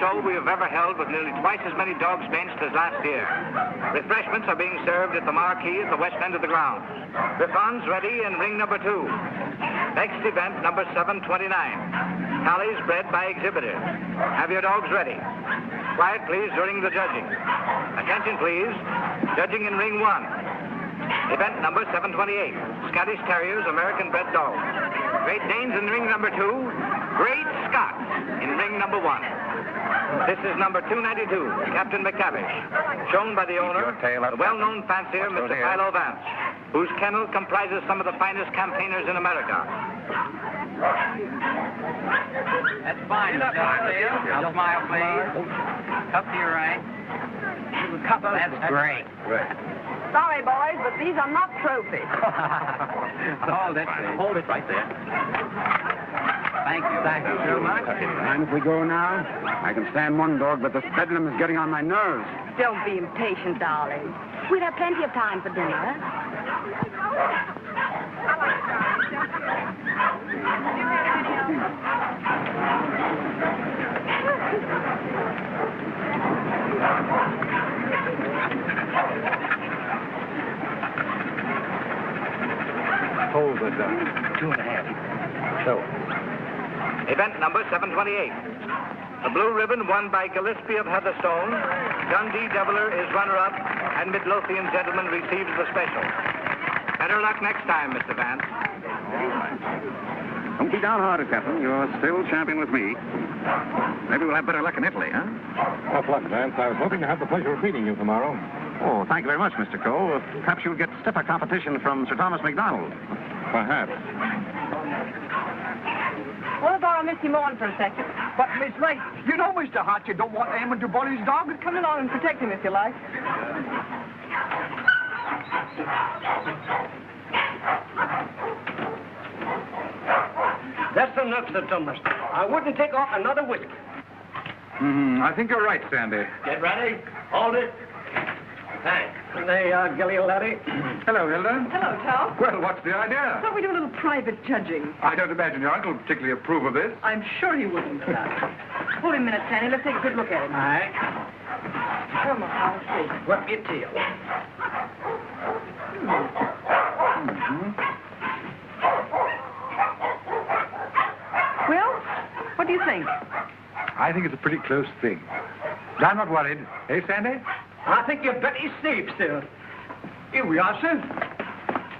show we have ever held with nearly twice as many dogs benched as last year. Refreshments are being served at the marquee at the west end of the ground. Griffons ready in ring number 2. Next event, number 729. Tallies bred by exhibitors. Have your dogs ready. Quiet, please, during the judging. Attention, please. Judging in ring 1. Event number 728. Scottish Terriers, American bred dogs. Great Danes in ring number 2. Great Scots in ring number 1. This is number 292, Captain McTavish, shown by the owner, the well-known fancier, Mr. Philo Vance, whose kennel comprises some of the finest campaigners in America. That's fine, Mr. I'll smile, please. Cup to your right. That's great. Sorry, boys, but these are not trophies. Hold it. Hold it right there. Thank you. Thank you so much. Mind if we go now? I can stand one dog, but this bedlam is getting on my nerves. Don't be impatient, darling. We'll have plenty of time for dinner. Hold it, 2.5. So. Event number 728. The blue ribbon won by Gillespie of Heatherstone. Dundee Deviler is runner-up, and Midlothian gentleman receives the special. Better luck next time, Mr. Vance. Don't be downhearted, Captain. You're still champion with me. Maybe we'll have better luck in Italy, huh? Tough luck, Vance. I was hoping to have the pleasure of meeting you tomorrow. Oh, thank you very much, Mr. Cole. Perhaps you'll get stiffer competition from Sir Thomas MacDonald. Perhaps. Want to borrow Missy Morn for a second? But, Miss Lake, you know, Mr. Hart, you don't want Eamon to bully his dog. Come along and protect him if you like. That's enough, Sir Thomas. I wouldn't take off another whiskey. I think you're right, Sandy. Get ready. Hold it. Thanks. There you are, Gilly, laddie. Hello, Hilda. Hello, Tom. Well, what's the idea? Thought we'd do a little private judging. I don't imagine your uncle particularly approve of this. I'm sure he wouldn't. Hold him a minute, Sandy. Let's take a good look at him. All right. Come on, I'll see. Whip your tail. Well, what do you think? I think it's a pretty close thing. But I'm not worried. Eh, Sandy? I think you bet he's safe still. Here we are, sir.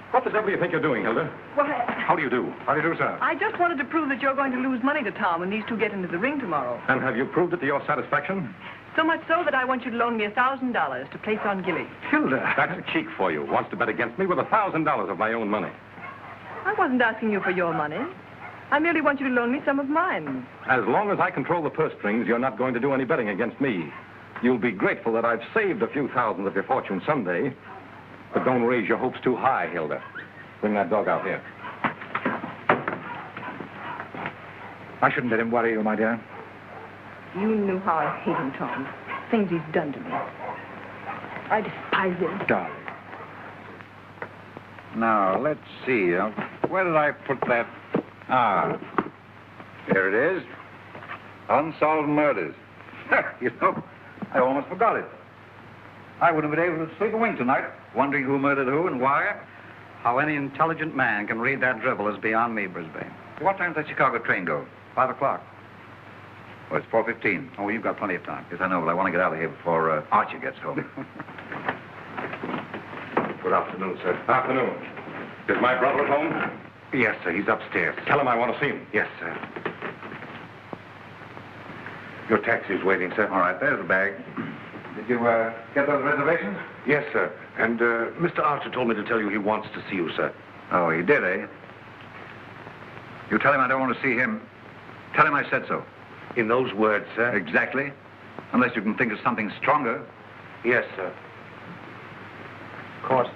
What the devil do you think you're doing, Hilda? Well, How do you do? How do you do, sir? I just wanted to prove that you're going to lose money to Tom when these two get into the ring tomorrow. And have you proved it to your satisfaction? So much so that I want you to loan me $1,000 to place on Gilly. Hilda. That's a cheek for you. Wants to bet against me with $1,000 of my own money. I wasn't asking you for your money. I merely want you to loan me some of mine. As long as I control the purse strings, you're not going to do any betting against me. You'll be grateful that I've saved a few thousands of your fortune someday. But don't raise your hopes too high, Hilda. Bring that dog out here. I shouldn't let him worry you, my dear. You knew how I hate him, Tom. Things he's done to me. I despise him. Darling. Now, let's see. Where did I put that? Ah, here it is. Unsolved murders. You know, I almost forgot it. I wouldn't have been able to sleep a wink tonight, wondering who murdered who and why. How any intelligent man can read that dribble is beyond me, Brisbane. What time does that Chicago train go? 5 o'clock. Well, it's 4:15. Oh, you've got plenty of time. Yes, I know, but I want to get out of here before Archie gets home. Good afternoon, sir. Afternoon. Is my brother at home? Yes, sir. He's upstairs. Tell him I want to see him. Yes, sir. Your taxi's waiting, sir. All right, there's the bag. Did you get those reservations? Yes, sir. And Mr. Archer told me to tell you he wants to see you, sir. Oh, he did, eh? You tell him I don't want to see him. Tell him I said so. In those words, sir? Exactly. Unless you can think of something stronger. Yes, sir. Of course,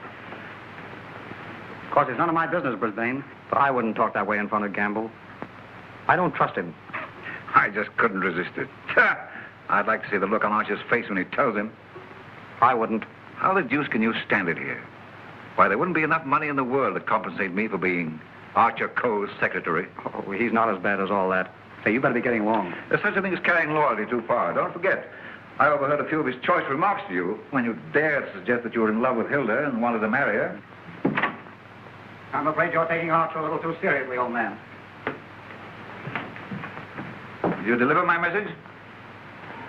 it's none of my business, Brisbane. But I wouldn't talk that way in front of Gamble. I don't trust him. I just couldn't resist it. I'd like to see the look on Archer's face when he tells him. I wouldn't. How the deuce can you stand it here? Why, there wouldn't be enough money in the world to compensate me for being Archer Coe's secretary. Oh, he's not as bad as all that. Say, you better be getting along. There's such a thing as carrying loyalty too far. Don't forget, I overheard a few of his choice remarks to you when you dared suggest that you were in love with Hilda and wanted to marry her. I'm afraid you're taking Archer a little too seriously, old man. Did you deliver my message?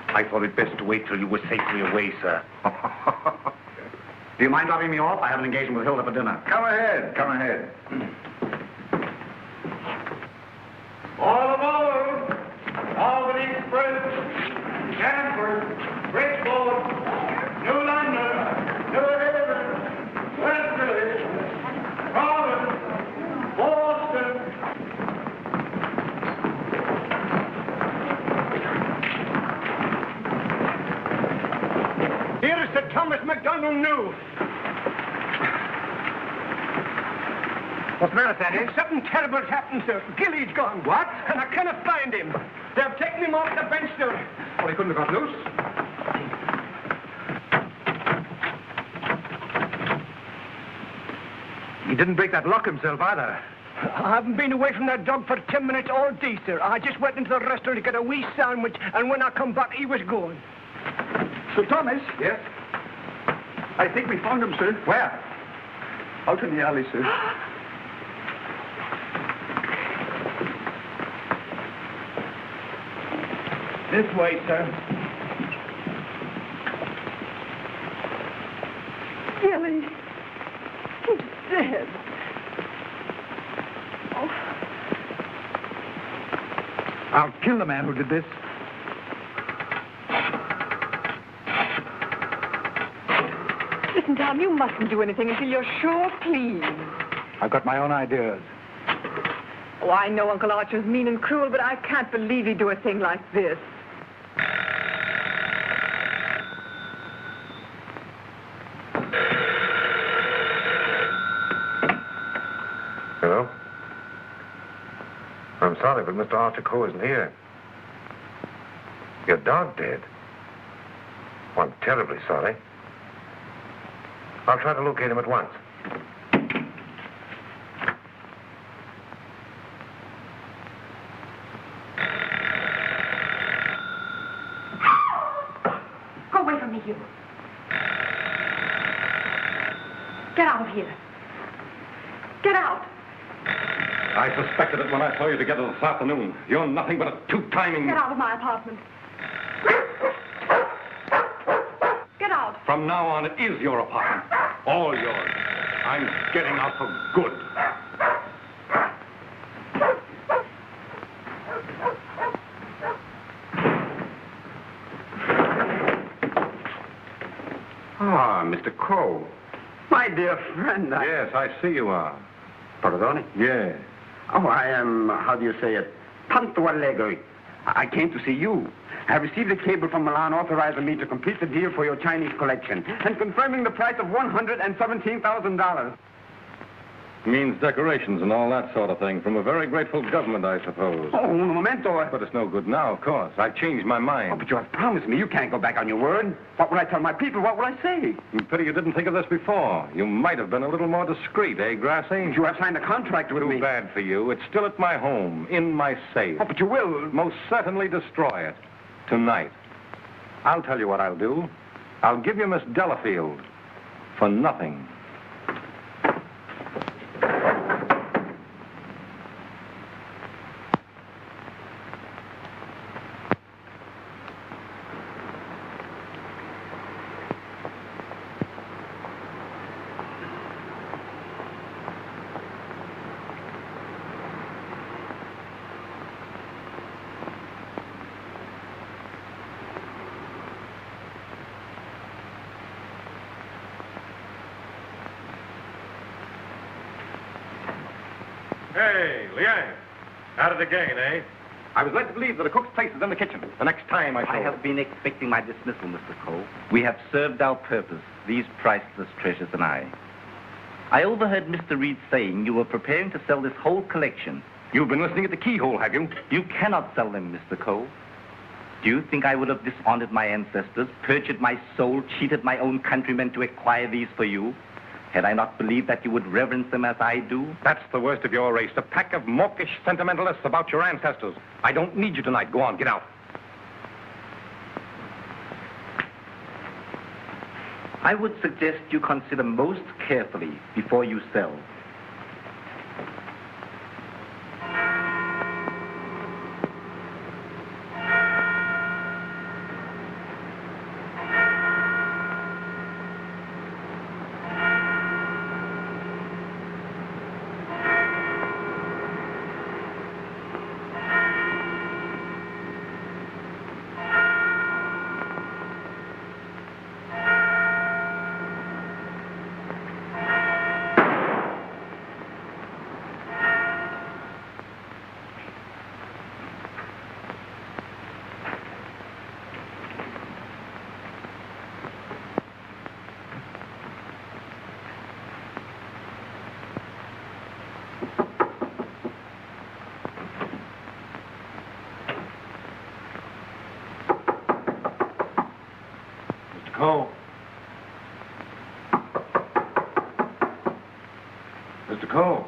I thought it best to wait till you were safely away, sir. Do you mind dropping me off? I have an engagement with Hilda for dinner. Come ahead, come ahead. All aboard! Albany Express, Stanford, Bridgeport, New London, New Haven, West Village, Providence, Boston. Here is Sir Thomas MacDonald New. What's the matter, Sandy? Something terrible's happened, sir. Gilly's gone. What? And I cannot find him. They've taken him off the bench, sir. Well, he couldn't have got loose. He didn't break that lock himself either. I haven't been away from that dog for 10 minutes all day, sir. I just went into the restaurant to get a wee sandwich, and when I come back, he was gone. Sir Thomas? Yes? I think we found him, sir. Where? Out in the alley, sir. This way, sir. Gilly. He's dead. Oh. I'll kill the man who did this. Listen, Tom, you mustn't do anything until you're sure, please. I've got my own ideas. Oh, I know Uncle Archer's mean and cruel, but I can't believe he'd do a thing like this. Hello? I'm sorry, but Mr. Archer Coe isn't here. Your dog dead? Well, I'm terribly sorry. I'll try to locate him at once. Go away from me, you. Get out of here. Get out. I suspected it when I saw you together this afternoon. You're nothing but a two-timing... Get out of my apartment. Get out. From now on, it is your apartment. All yours. I'm getting out for good. Ah, Mr. Coe. My dear friend, Yes, I see you are. Pardon? Yeah. Oh, I am, how do you say it, tanto allegro. I came to see you. I have received a cable from Milan authorizing me to complete the deal for your Chinese collection and confirming the price of $117,000. Means decorations and all that sort of thing from a very grateful government, I suppose. Oh, un momento. But it's no good now, of course. I changed my Oh, mind. but you have promised me. You can't go back on your word. What would I tell my people? What would I say? Pity you didn't think of this before. You might have been a little more discreet, eh, Grassy? You have signed a contract with me. Too bad for you. It's still at my home, in my safe. Oh, but you will. Most certainly destroy it. Tonight. I'll tell you what I'll do. I'll give you Miss Delafield for nothing. Hey, Liang. Out of the game, eh? I was led to believe that a cook's place is in the kitchen. The next time I I shall... have been expecting my dismissal, Mr. Cole. We have served our purpose, these priceless treasures and I. I overheard Mr. Reed saying you were preparing to sell this whole collection. You've been listening at the keyhole, have you? You cannot sell them, Mr. Cole. Do you think I would have dishonored my ancestors, perjured my soul, cheated my own countrymen to acquire these for you? Had I not believed that you would reverence them as I do? That's the worst of your race, a pack of mawkish sentimentalists about your ancestors. I don't need you tonight. Go on, get out. I would suggest you consider most carefully before you sell. Cole. Mr. Cole.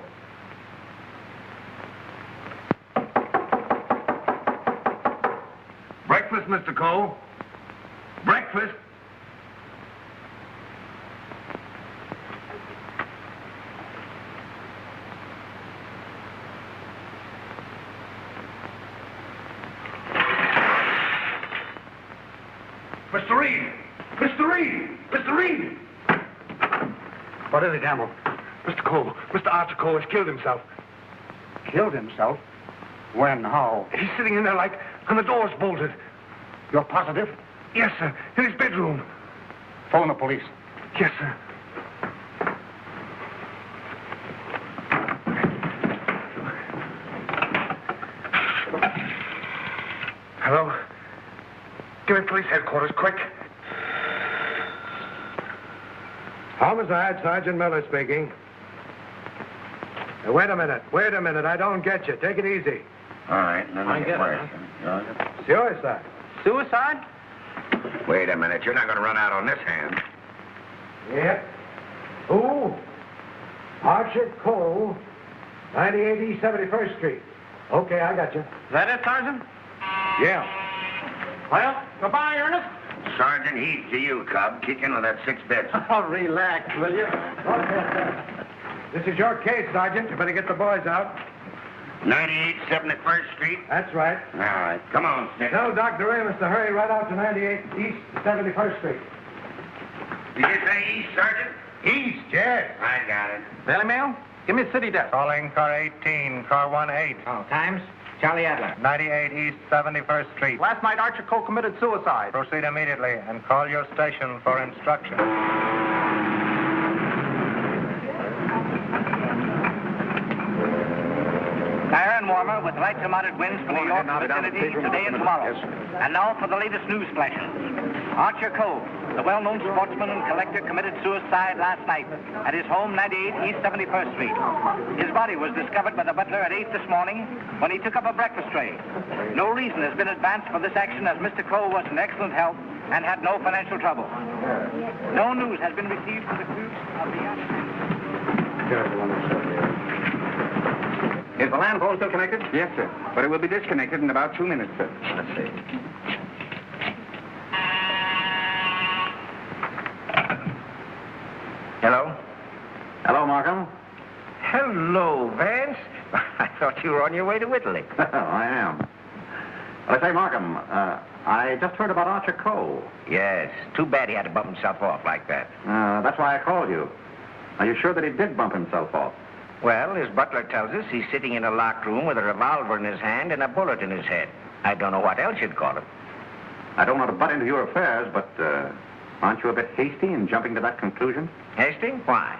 Breakfast, Mr. Cole. Breakfast. Mr. Reed! Mr. Reed! Mr. Reed! What is it, Gamble? Mr. Cole, Mr. Archer Cole has killed himself. Killed himself? When? How? He's sitting in there like, and the door's bolted. You're positive? Yes, sir, in his bedroom. Phone the police. Yes, sir. Hello? Give me police headquarters, quick. Homicide, Sergeant Miller speaking. Wait a minute. I don't get you. Take it easy. All right, let me get worse. Suicide. Suicide? Wait a minute. You're not going to run out on this hand. Yep. Who? Archer Cole, 98 East 71st Street. Okay, I got you. Is that it, Sergeant? Yeah. Well, goodbye, Ernest. Sergeant, he's to you, Cub. Kick in with that 6 bits. Oh, relax, will you? This is your case, Sergeant. You better get the boys out. 98 71st Street? That's right. All right. Come on, Snip. Tell Dr. Amos to hurry right out to 98 East 71st Street. Did you say east, Sergeant? East, yes. I got it. Daily Mail? Give me city desk. Calling car 18, car 18. Oh, times? Charlie Adler. 98 East 71st Street. Last night, Archer Cole committed suicide. Proceed immediately and call your station for instruction. Fair and warmer with light to moderate winds for New York vicinity today and tomorrow. And now for the latest news flashes. Archer Cole, the well-known sportsman and collector, committed suicide last night at his home, 98 East 71st Street. His body was discovered by the butler at 8 this morning when he took up a breakfast tray. No reason has been advanced for this action as Mr. Cole was in excellent health and had no financial trouble. No news has been received for the crew of the... Is the land phone still connected? Yes, sir. But it will be disconnected in about 2 minutes, sir. Let's see. Hello? Hello, Markham. Hello, Vance. I thought you were on your way to Italy. I am. Well, I say, Markham, I just heard about Archer Cole. Yes. Too bad he had to bump himself off like that. That's why I called you. Are you sure that he did bump himself off? Well, his butler tells us he's sitting in a locked room with a revolver in his hand and a bullet in his head. I don't know what else you'd call him. I don't want to butt into your affairs, but aren't you a bit hasty in jumping to that conclusion? Hasty? Why?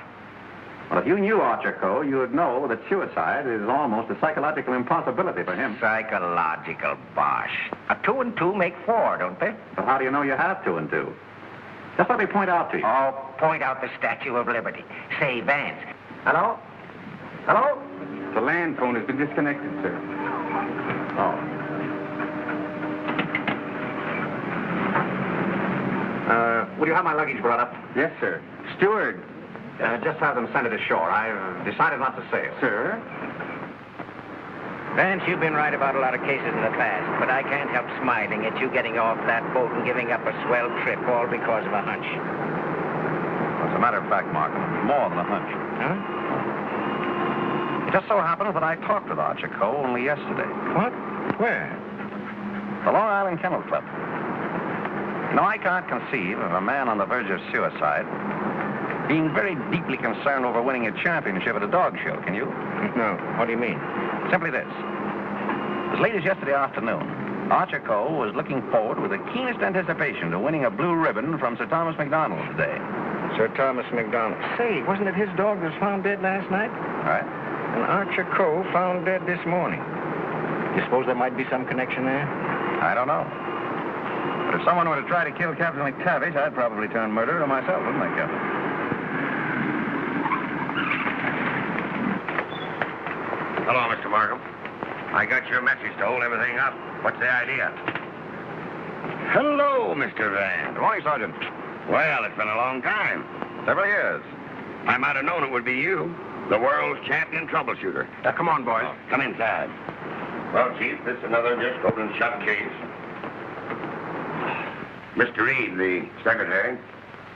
Well, if you knew Archer Cole, you would know that suicide is almost a psychological impossibility for him. Psychological bosh. A 2 and 2 make 4, don't they? But how do you know you have 2 and 2? Just let me point out to you. Oh, point out the Statue of Liberty. Say, Vance. Hello? Hello? The land phone has been disconnected, sir. Oh. Will you have my luggage brought up? Yes, sir. Steward, Just have them send it ashore. I've decided not to sail. Sir? Vance, you've been right about a lot of cases in the past, but I can't help smiling at you getting off that boat and giving up a swell trip all because of a hunch. As a matter of fact, Markham, more than a hunch. Huh? It just so happens that I talked with Archer Coe only yesterday. What? Where? The Long Island Kennel Club. You know, I can't conceive of a man on the verge of suicide being very deeply concerned over winning a championship at a dog show, can you? No. What do you mean? Simply this. As late as yesterday afternoon, Archer Coe was looking forward with the keenest anticipation to winning a blue ribbon from Sir Thomas MacDonald today. Sir Thomas MacDonald. Say, wasn't it his dog that was found dead last night? Right. And Archer Coe found dead this morning. You suppose there might be some connection there? I don't know. But if someone were to try to kill Captain McTavish, I'd probably turn murderer myself, wouldn't I, Captain? Hello, Mr. Markham. I got your message to hold everything up. What's the idea? Hello, Mr. Vance. Good morning, Sergeant. Well, it's been a long time. Several years. I might have known it would be you, the world's champion troubleshooter. Come on, boys. Oh, come inside. Well, Chief, this is another just open and shut case. Mr. Reed, the secretary.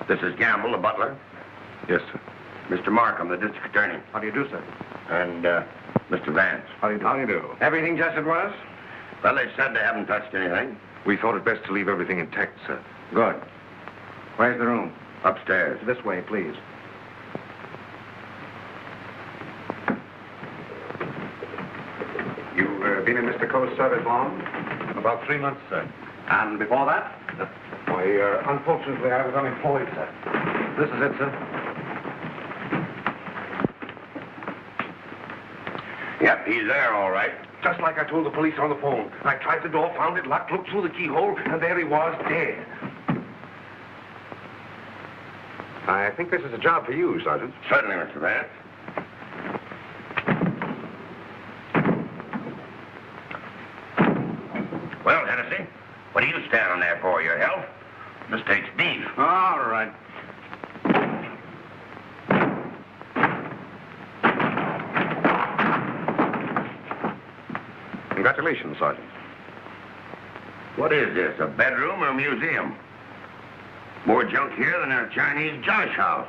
This is Gamble, the butler. Yes, sir. Mr. Markham, the district attorney. How do you do, sir? And, Mr. Vance. How do you do? How do you do? Everything just as it was? Well, they said they haven't touched anything. We thought it best to leave everything intact, sir. Good. Where's the room? Upstairs. This way, please. You've been in Mr. Coe's service long? About 3 months, sir. And before that? Why, unfortunately, I was unemployed, sir. This is it, sir. Yep, he's there, all right. Just like I told the police on the phone. I tried the door, found it locked, looked through the keyhole, and there he was, dead. I think this is a job for you, Sergeant. Certainly, Mr. Vance. Well, Hennessy, what are you standing there for? Your health? This takes beef. All right. Congratulations, Sergeant. What is this, a bedroom or a museum? More junk here than in a Chinese josh house.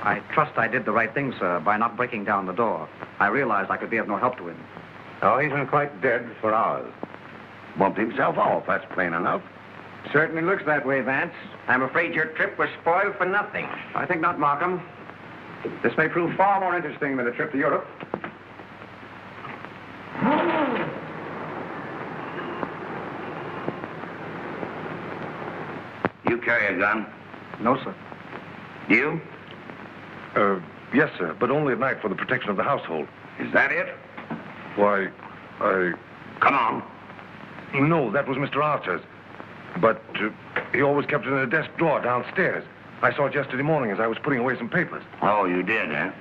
I trust I did the right thing, sir, by not breaking down the door. I realized I could be of no help to him. Oh, he's been quite dead for hours. Bumped himself off, that's plain enough. Certainly looks that way, Vance. I'm afraid your trip was spoiled for nothing. I think not, Markham. This may prove far more interesting than a trip to Europe. You carry a gun? No, sir. You? Yes, sir, but only at night for the protection of the household. Is that it? Why, Come on. No, that was Mr. Archer's. But he always kept it in a desk drawer downstairs. I saw it yesterday morning as I was putting away some papers. Oh, you did, eh?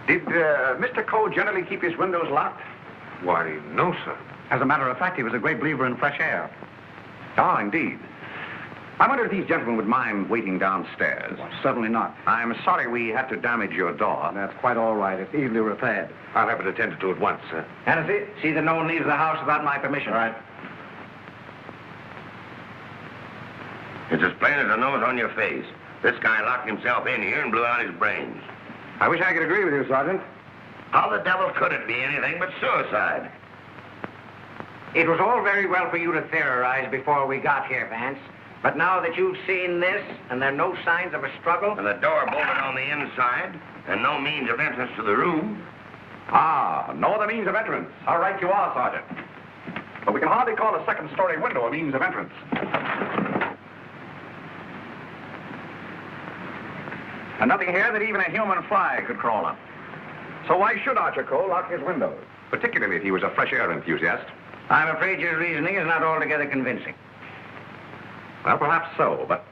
Did Mr. Coe generally keep his windows locked? Why, no, sir. As a matter of fact, he was a great believer in fresh air. Ah, indeed. I wonder if these gentlemen would mind waiting downstairs. Well, certainly not. I'm sorry we had to damage your door. That's quite all right. It's easily repaired. I'll have it attended to at once, sir. Hennessy, see that no one leaves the house without my permission. All right. It's as plain as the nose on your face. This guy locked himself in here and blew out his brains. I wish I could agree with you, Sergeant. How the devil could it be anything but suicide? It was all very well for you to theorize before we got here, Vance. But now that you've seen this, and there are no signs of a struggle... And the door bolted on the inside, and no means of entrance to the room. Ah, no other means of entrance. How right you are, Sergeant. But we can hardly call a second-story window a means of entrance. And nothing here that even a human fly could crawl on. So why should Archer Coe lock his windows? Particularly if he was a fresh air enthusiast. I'm afraid your reasoning is not altogether convincing. Well, perhaps so, but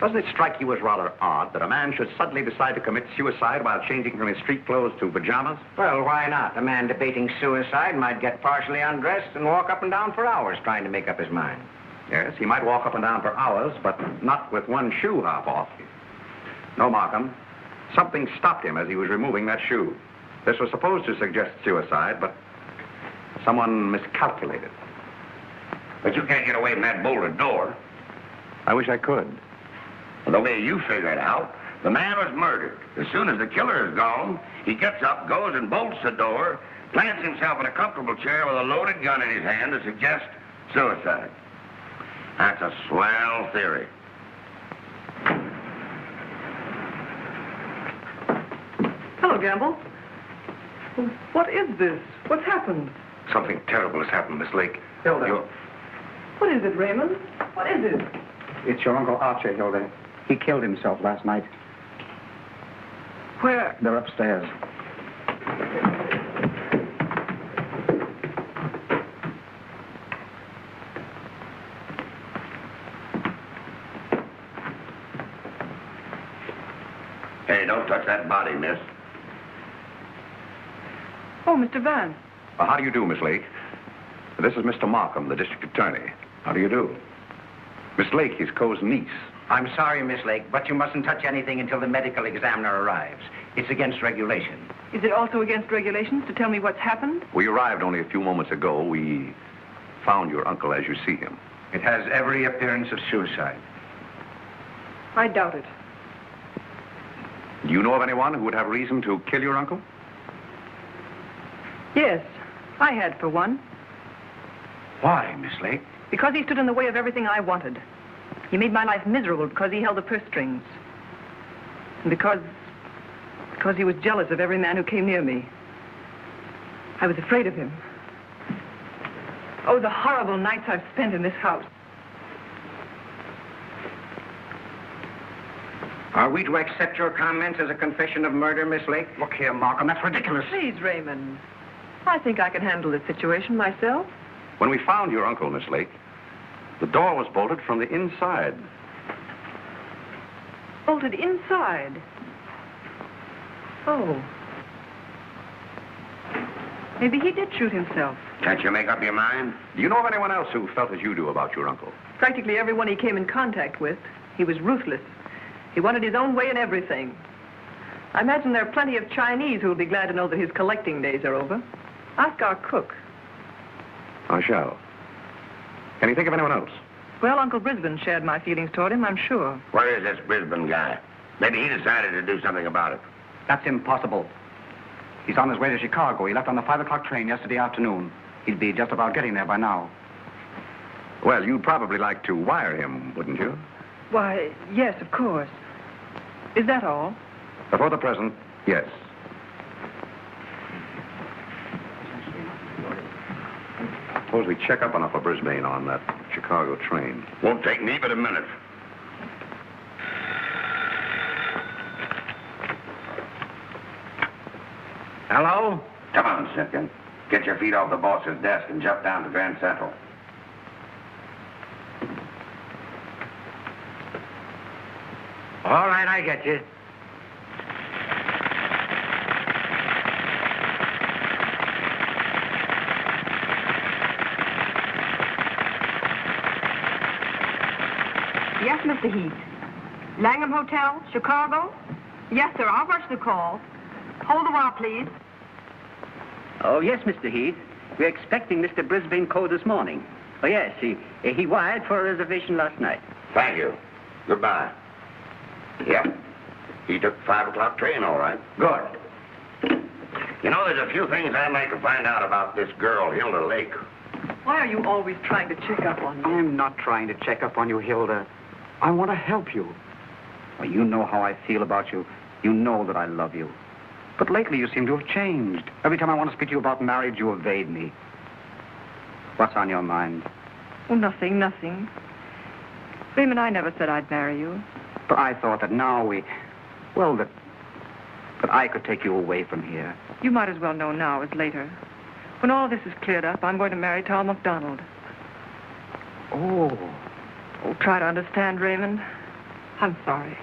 Doesn't it strike you as rather odd that a man should suddenly decide to commit suicide while changing from his street clothes to pajamas? Well, why not? A man debating suicide might get partially undressed and walk up and down for hours trying to make up his mind. Yes, he might walk up and down for hours, but not with one shoe half off. No, Markham. Something stopped him as he was removing that shoe. This was supposed to suggest suicide, but someone miscalculated. But you can't get away from that bolted door. I wish I could. The way you figure it out, the man was murdered. As soon as the killer is gone, he gets up, goes and bolts the door, plants himself in a comfortable chair with a loaded gun in his hand to suggest suicide. That's a swell theory. Hello, Gamble. What is this? What's happened? Something terrible has happened, Miss Lake. Hilda. What is it, Raymond? What is it? It's your Uncle Archie, Hilda. He killed himself last night. Where? They're upstairs. Hey, don't touch that body, miss. Oh, Mr. Vance. How do you do, Miss Lake? This is Mr. Markham, the district attorney. How do you do? Miss Lake, his Coe's niece. I'm sorry, Miss Lake, but you mustn't touch anything until the medical examiner arrives. It's against regulation. Is it also against regulations to tell me what's happened? We arrived only a few moments ago. We found your uncle as you see him. It has every appearance of suicide. I doubt it. Do you know of anyone who would have reason to kill your uncle? Yes, I had for one. Why, Miss Lake? Because he stood in the way of everything I wanted. He made my life miserable because he held the purse strings. And because he was jealous of every man who came near me. I was afraid of him. Oh, the horrible nights I've spent in this house. Are we to accept your comments as a confession of murder, Miss Lake? Look here, Markham, that's ridiculous. Please, Raymond. I think I can handle this situation myself. When we found your uncle, Miss Lake, the door was bolted from the inside. Bolted inside? Oh. Maybe he did shoot himself. Can't you make up your mind? Do you know of anyone else who felt as you do about your uncle? Practically everyone he came in contact with. He was ruthless. He wanted his own way in everything. I imagine there are plenty of Chinese who will be glad to know that his collecting days are over. Ask our cook. I shall. Can you think of anyone else? Well, Uncle Brisbane shared my feelings toward him, I'm sure. Where is this Brisbane guy? Maybe he decided to do something about it. That's impossible. He's on his way to Chicago. He left on the 5 o'clock train yesterday afternoon. He'd be just about getting there by now. Well, you'd probably like to wire him, wouldn't you? Why, yes, of course. Is that all? For the present, yes. Suppose we check up on Upper Brisbane on that Chicago train. Won't take me but a minute. Hello? Come on, Simpkin. Get your feet off the boss's desk and jump down to Grand Central. All right, I get you. Yes, Mr. Heath. Langham Hotel, Chicago? Yes, sir. I'll rush the call. Hold a while, please. Oh, yes, Mr. Heath. We're expecting Mr. Brisbane Coe this morning. Oh, yes, he wired for a reservation last night. Thank you. Goodbye. Yeah. He took the 5 o'clock train, all right. Good. You know, there's a few things I'd like to find out about this girl, Hilda Lake. Why are you always trying to check up on me? I'm not trying to check up on you, Hilda. I want to help you. Well, you know how I feel about you. You know that I love you. But lately you seem to have changed. Every time I want to speak to you about marriage, you evade me. What's on your mind? Oh, nothing, nothing. Raymond, I never said I'd marry you. But I thought that now that I could take you away from here. You might as well know now as later. When all this is cleared up, I'm going to marry Tom McDonald. Oh. Oh, try to understand, Raymond. I'm sorry.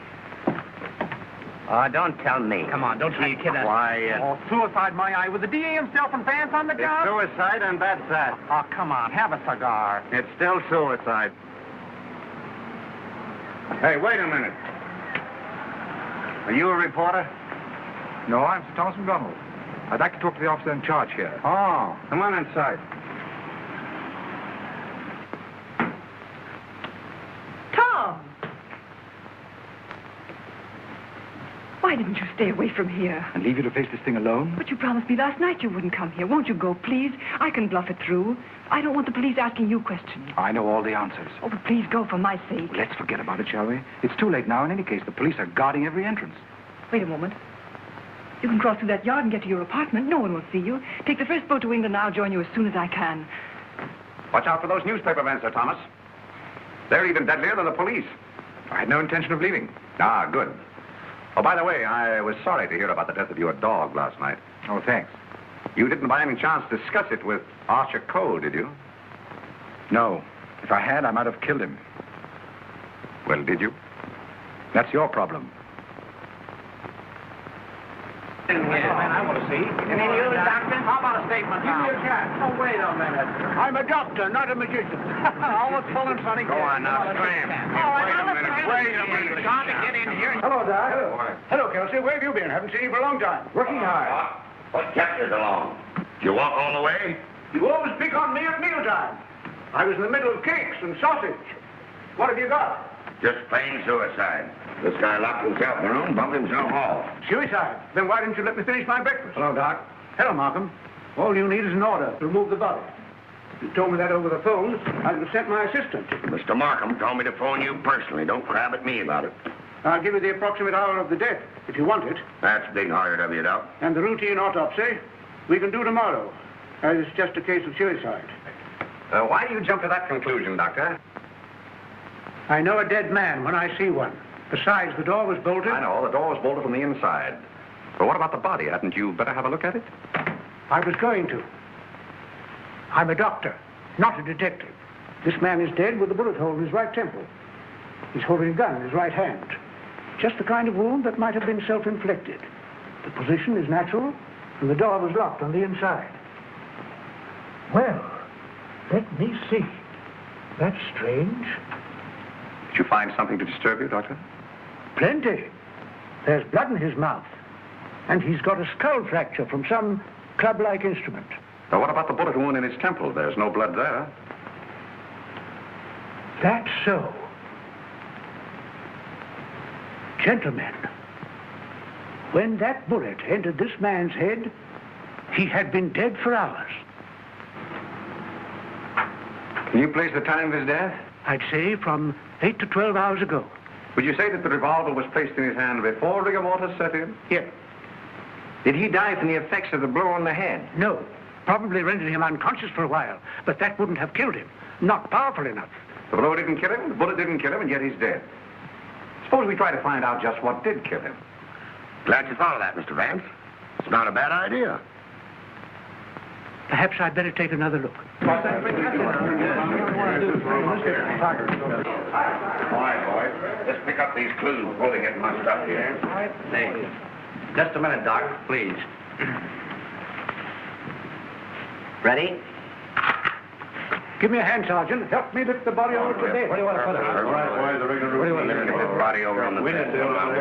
Oh, don't tell me. Come on, don't try to kid us. Quiet. Oh, suicide, my eye. With the DA himself and Vance on the job? Suicide, and that's that. Oh, come on, have a cigar. It's still suicide. Hey, wait a minute. Are you a reporter? No, I'm Sir Thomas McDonald. I'd like to talk to the officer in charge here. Oh, come on inside. Tom! Why didn't you stay away from here? And leave you to face this thing alone? But you promised me last night you wouldn't come here. Won't you go, please? I can bluff it through. I don't want the police asking you questions. I know all the answers. Oh, but please go for my sake. Let's forget about it, shall we? It's too late now in any case. The police are guarding every entrance. Wait a moment. You can cross through that yard and get to your apartment. No one will see you. Take the first boat to England. I'll join you as soon as I can. Watch out for those newspaper men, Sir Thomas. They're even deadlier than the police. I had no intention of leaving. Ah, good. Oh, by the way, I was sorry to hear about the death of your dog last night. Oh, thanks. You didn't by any chance discuss it with Archer Cole, did you? No. If I had, I might have killed him. Well, did you? That's your problem. I want to see. You mean you, Doctor? How about a statement now? Give me a chance. Oh, wait a minute. I'm a doctor, not a magician. Almost full and funny. Go on now, scram. All right, wait a minute. John, to get in here. Hello, Doc. Hello, Kelsey. Where have you been? Haven't seen you for a long time. Working hard. What kept you so long? You walk all the way? You always pick on me at mealtime. I was in the middle of cakes and sausage. What have you got? Just plain suicide. This guy locked himself in the room, bumped himself off. Suicide? Then why didn't you let me finish my breakfast? Hello, Doc. Hello, Markham. All you need is an order to remove the body. If you told me that over the phone, I'd have sent my assistant. Mr. Markham told me to phone you personally. Don't crab at me about it. I'll give you the approximate hour of the death, if you want it. That's big-hearted of you, Doc. And the routine autopsy, we can do tomorrow, as it's just a case of suicide. Why do you jump to that conclusion, Doctor? I know a dead man when I see one. Besides, the door was bolted. I know, the door was bolted from the inside. But what about the body? Hadn't you better have a look at it? I was going to. I'm a doctor, not a detective. This man is dead with a bullet hole in his right temple. He's holding a gun in his right hand. Just the kind of wound that might have been self-inflicted. The position is natural, and the door was locked on the inside. Well, let me see. That's strange. Did you find something to disturb you, Doctor? Plenty. There's blood in his mouth. And he's got a skull fracture from some club-like instrument. Now, what about the bullet wound in his temple? There's no blood there. That's so. Gentlemen, when that bullet entered this man's head, he had been dead for hours. Can you place the time of his death? I'd say from 8 to 12 hours ago. Would you say that the revolver was placed in his hand before rigor mortis set in? Yes. Did he die from the effects of the blow on the head? No. Probably rendered him unconscious for a while, but that wouldn't have killed him. Not powerful enough. The blow didn't kill him, the bullet didn't kill him, and yet he's dead. Suppose we try to find out just what did kill him. Glad you thought of that, Mr. Vance. It's not a bad idea. Perhaps I'd better take another look. All right, boys. Let's pick up these clues before they get mussed up here. Hey, just a minute, Doc, please. Ready? Give me a hand, Sergeant. Help me lift the body over to bed. Where do you want to put it? All right, boys, the rigor mortis. Let's get this body over on the bed. Around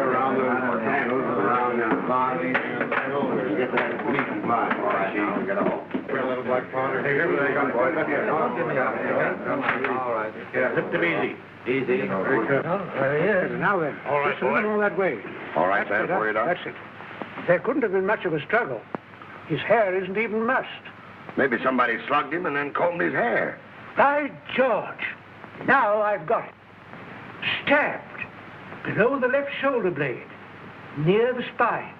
the body. Get that meat and fly. All right, now we get a hole. A little black powder. Hey, here they come, boys. All right. Yeah, lift him easy. Easy. Very good. There he is. Now then. All right, just a little more that way. All right, That's stand for you, Doc. That's it. There couldn't have been much of a struggle. His hair isn't even mussed. Maybe somebody slugged him and then combed his hair. By George. Now I've got it. Stabbed below the left shoulder blade, near the spine.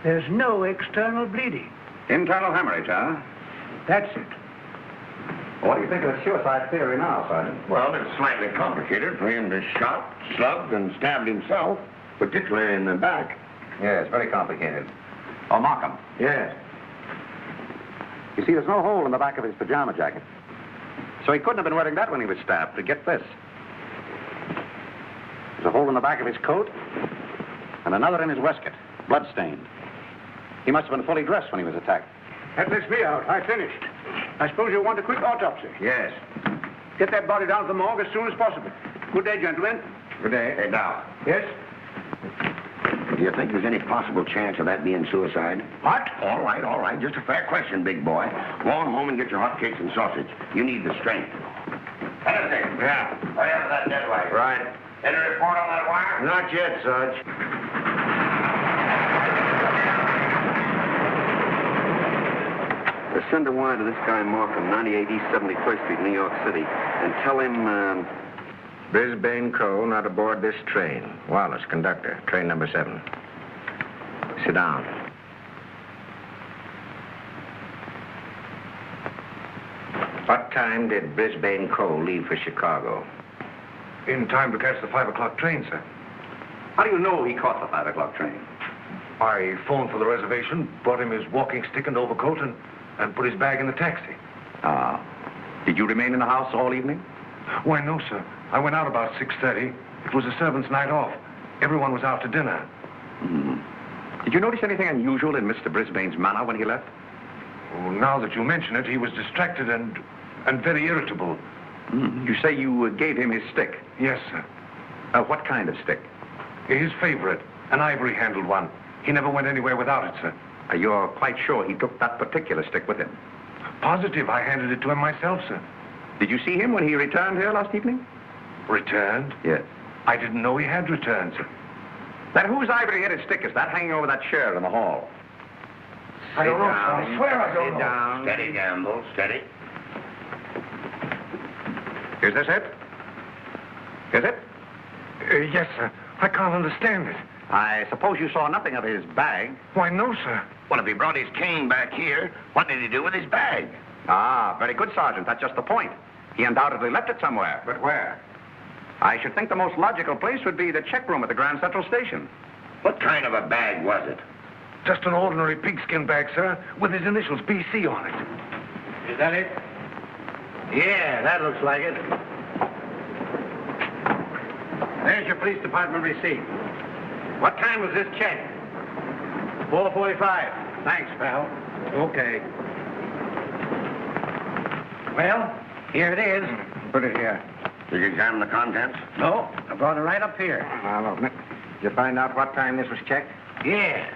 There's no external bleeding. Internal hemorrhage, huh? That's it. What do you think of the suicide theory now, Sergeant? Well, it's slightly complicated for him to shot, slugged, and stabbed himself, particularly in the back. Yeah, it's very complicated. Oh, Markham. Yes. You see, there's no hole in the back of his pajama jacket. So he couldn't have been wearing that when he was stabbed. But get this. There's a hole in the back of his coat, and another in his waistcoat, blood-stained. He must have been fully dressed when he was attacked. That lets me out. I finished. I suppose you'll want a quick autopsy. Yes. Get that body down to the morgue as soon as possible. Good day, gentlemen. Good day. Hey, now, Yes? do you think there's any possible chance of that being suicide? What? All right. Just a fair question, big boy. Go on home and get your hotcakes and sausage. You need the strength. Anything? Yeah. Hurry up with that dead light. Right. Any report on that wire? Not yet, Sarge. Send a wire to this guy Markham, 98 East 71st Street, New York City, and tell him, Brisbane Co. not aboard this train. Wallace, conductor, train number 7. Sit down. What time did Brisbane Co. leave for Chicago? In time to catch the 5 o'clock train, sir. How do you know he caught the 5 o'clock train? I phoned for the reservation, brought him his walking stick and overcoat, and put his bag in the taxi. Did you remain in the house all evening? Why, no, sir. I went out about 6:30. It was a servant's night off. Everyone was out to dinner. Did you notice anything unusual in Mr. Brisbane's manner when he left? Oh, now that you mention it, he was distracted and very irritable. You say you gave him his stick? Yes, sir. What kind of stick? His favorite, an ivory-handled one. He never went anywhere without it, sir. You're quite sure he took that particular stick with him? Positive. I handed it to him myself, sir. Did you see him when he returned here last evening? Returned? Yes. I didn't know he had returned, sir. Then whose ivory-headed stick is that hanging over that chair in the hall? I don't know, sir. I swear I don't know. Sit down. Steady, Gamble. Steady. Is this it? Is it? Yes, sir. I can't understand it. I suppose you saw nothing of his bag. Why, no, sir. Well, if he brought his cane back here, what did he do with his bag? Very good, Sergeant. That's just the point. He undoubtedly left it somewhere. But where? I should think the most logical place would be the check room at the Grand Central Station. What kind of a bag was it? Just an ordinary pigskin bag, sir, with his initials BC on it. Is that it? Yeah, that looks like it. There's your police department receipt. What time was this check? 4:45. Thanks, pal. Okay. Well, here it is. Put it here. Did you examine the contents? No, I brought it right up here. Now, look. Did you find out what time this was checked? Yeah.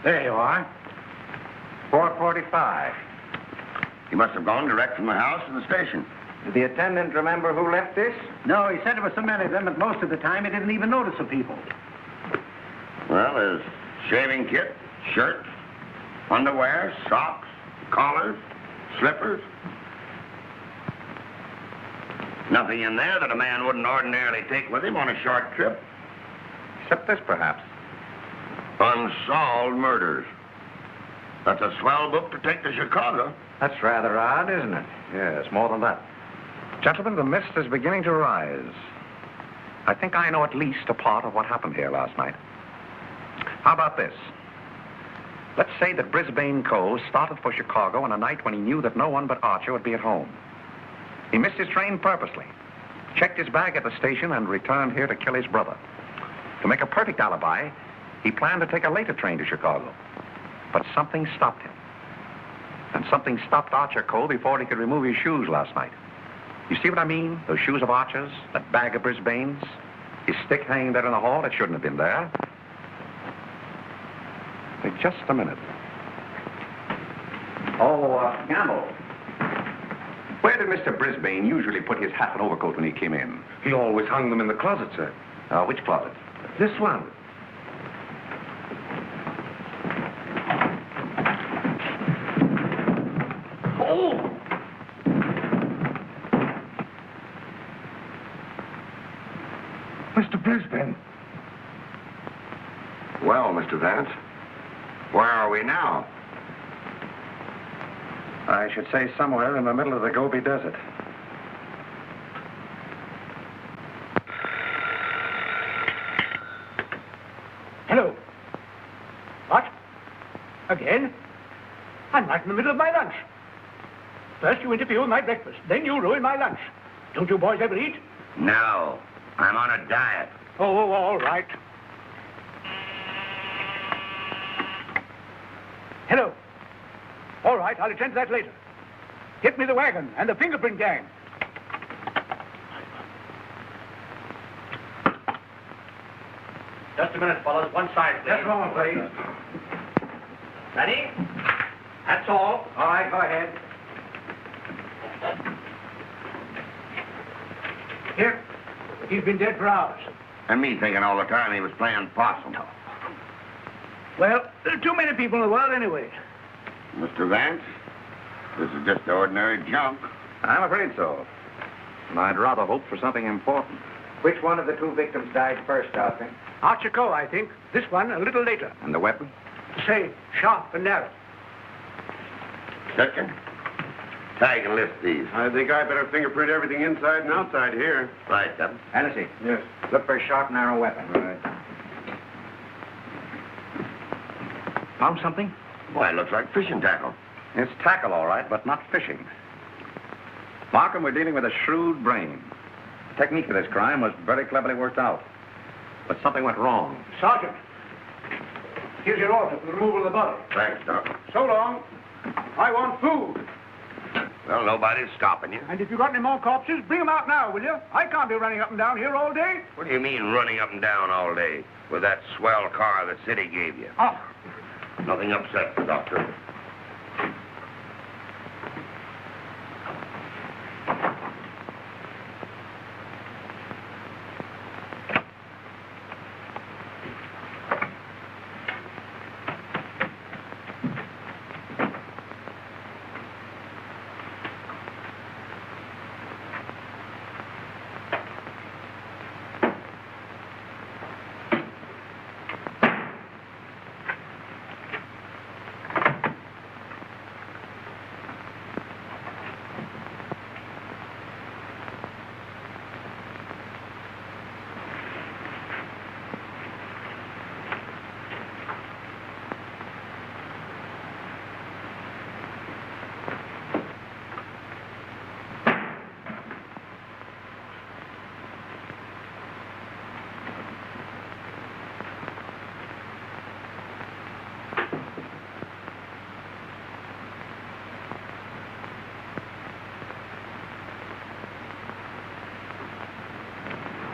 There you are. 4:45. He must have gone direct from the house to the station. Did the attendant remember who left this? No, he said there were so many of them that most of the time he didn't even notice the people. Well, there's shaving kit, shirt, underwear, socks, collars, slippers. Nothing in there that a man wouldn't ordinarily take with him on a short trip. Except this, perhaps. Unsolved murders. That's a swell book to take to Chicago. That's rather odd, isn't it? Yes, more than that. Gentlemen, the mist is beginning to rise. I think I know at least a part of what happened here last night. How about this? Let's say that Brisbane Co. started for Chicago on a night when he knew that no one but Archer would be at home. He missed his train purposely, checked his bag at the station, and returned here to kill his brother. To make a perfect alibi, he planned to take a later train to Chicago. But something stopped him. And something stopped Archer Co. before he could remove his shoes last night. You see what I mean? Those shoes of Archer's, that bag of Brisbane's, his stick hanging there in the hall, it shouldn't have been there. Wait just a minute. Gamble. Where did Mr. Brisbane usually put his hat and overcoat when he came in? He always hung them in the closet, sir. Which closet? This one. Oh! Mr. Brisbane. Well, Mr. Vance, where are we now? I should say somewhere in the middle of the Gobi Desert. Hello. What? Again? I'm right in the middle of my lunch. First you interfere with my breakfast, then you ruin my lunch. Don't you boys ever eat? No. I'm on a diet. Oh, all right. Hello. All right, I'll attend to that later. Get me the wagon and the fingerprint gang. Just a minute, fellas. One side, please. Just a moment, please. Ready? That's all. All right, go ahead. Here. He's been dead for hours. And me thinking all the time he was playing possum. Well, there are too many people in the world anyway. Mr. Vance, this is just ordinary junk. I'm afraid so. And I'd rather hope for something important. Which one of the two victims died first, Arthur? Archer Coe, I think. This one a little later. And the weapon? Say, sharp and narrow. Second, tag and lift these. I think I better fingerprint everything inside and outside here. Right, Captain. Hennessy. Yes. Look for a sharp, narrow weapon. Right. Found something? Why, it looks like fishing tackle. It's tackle, all right, but not fishing. Markham, we're dealing with a shrewd brain. The technique of this crime was very cleverly worked out. But something went wrong. Sergeant, here's your order for the removal of the body. Thanks, Doc. So long. I want food. Well, nobody's stopping you. And if you've got any more corpses, bring them out now, will you? I can't be running up and down here all day. What do you mean running up and down all day with that swell car the city gave you? Oh. Nothing upset the doctor.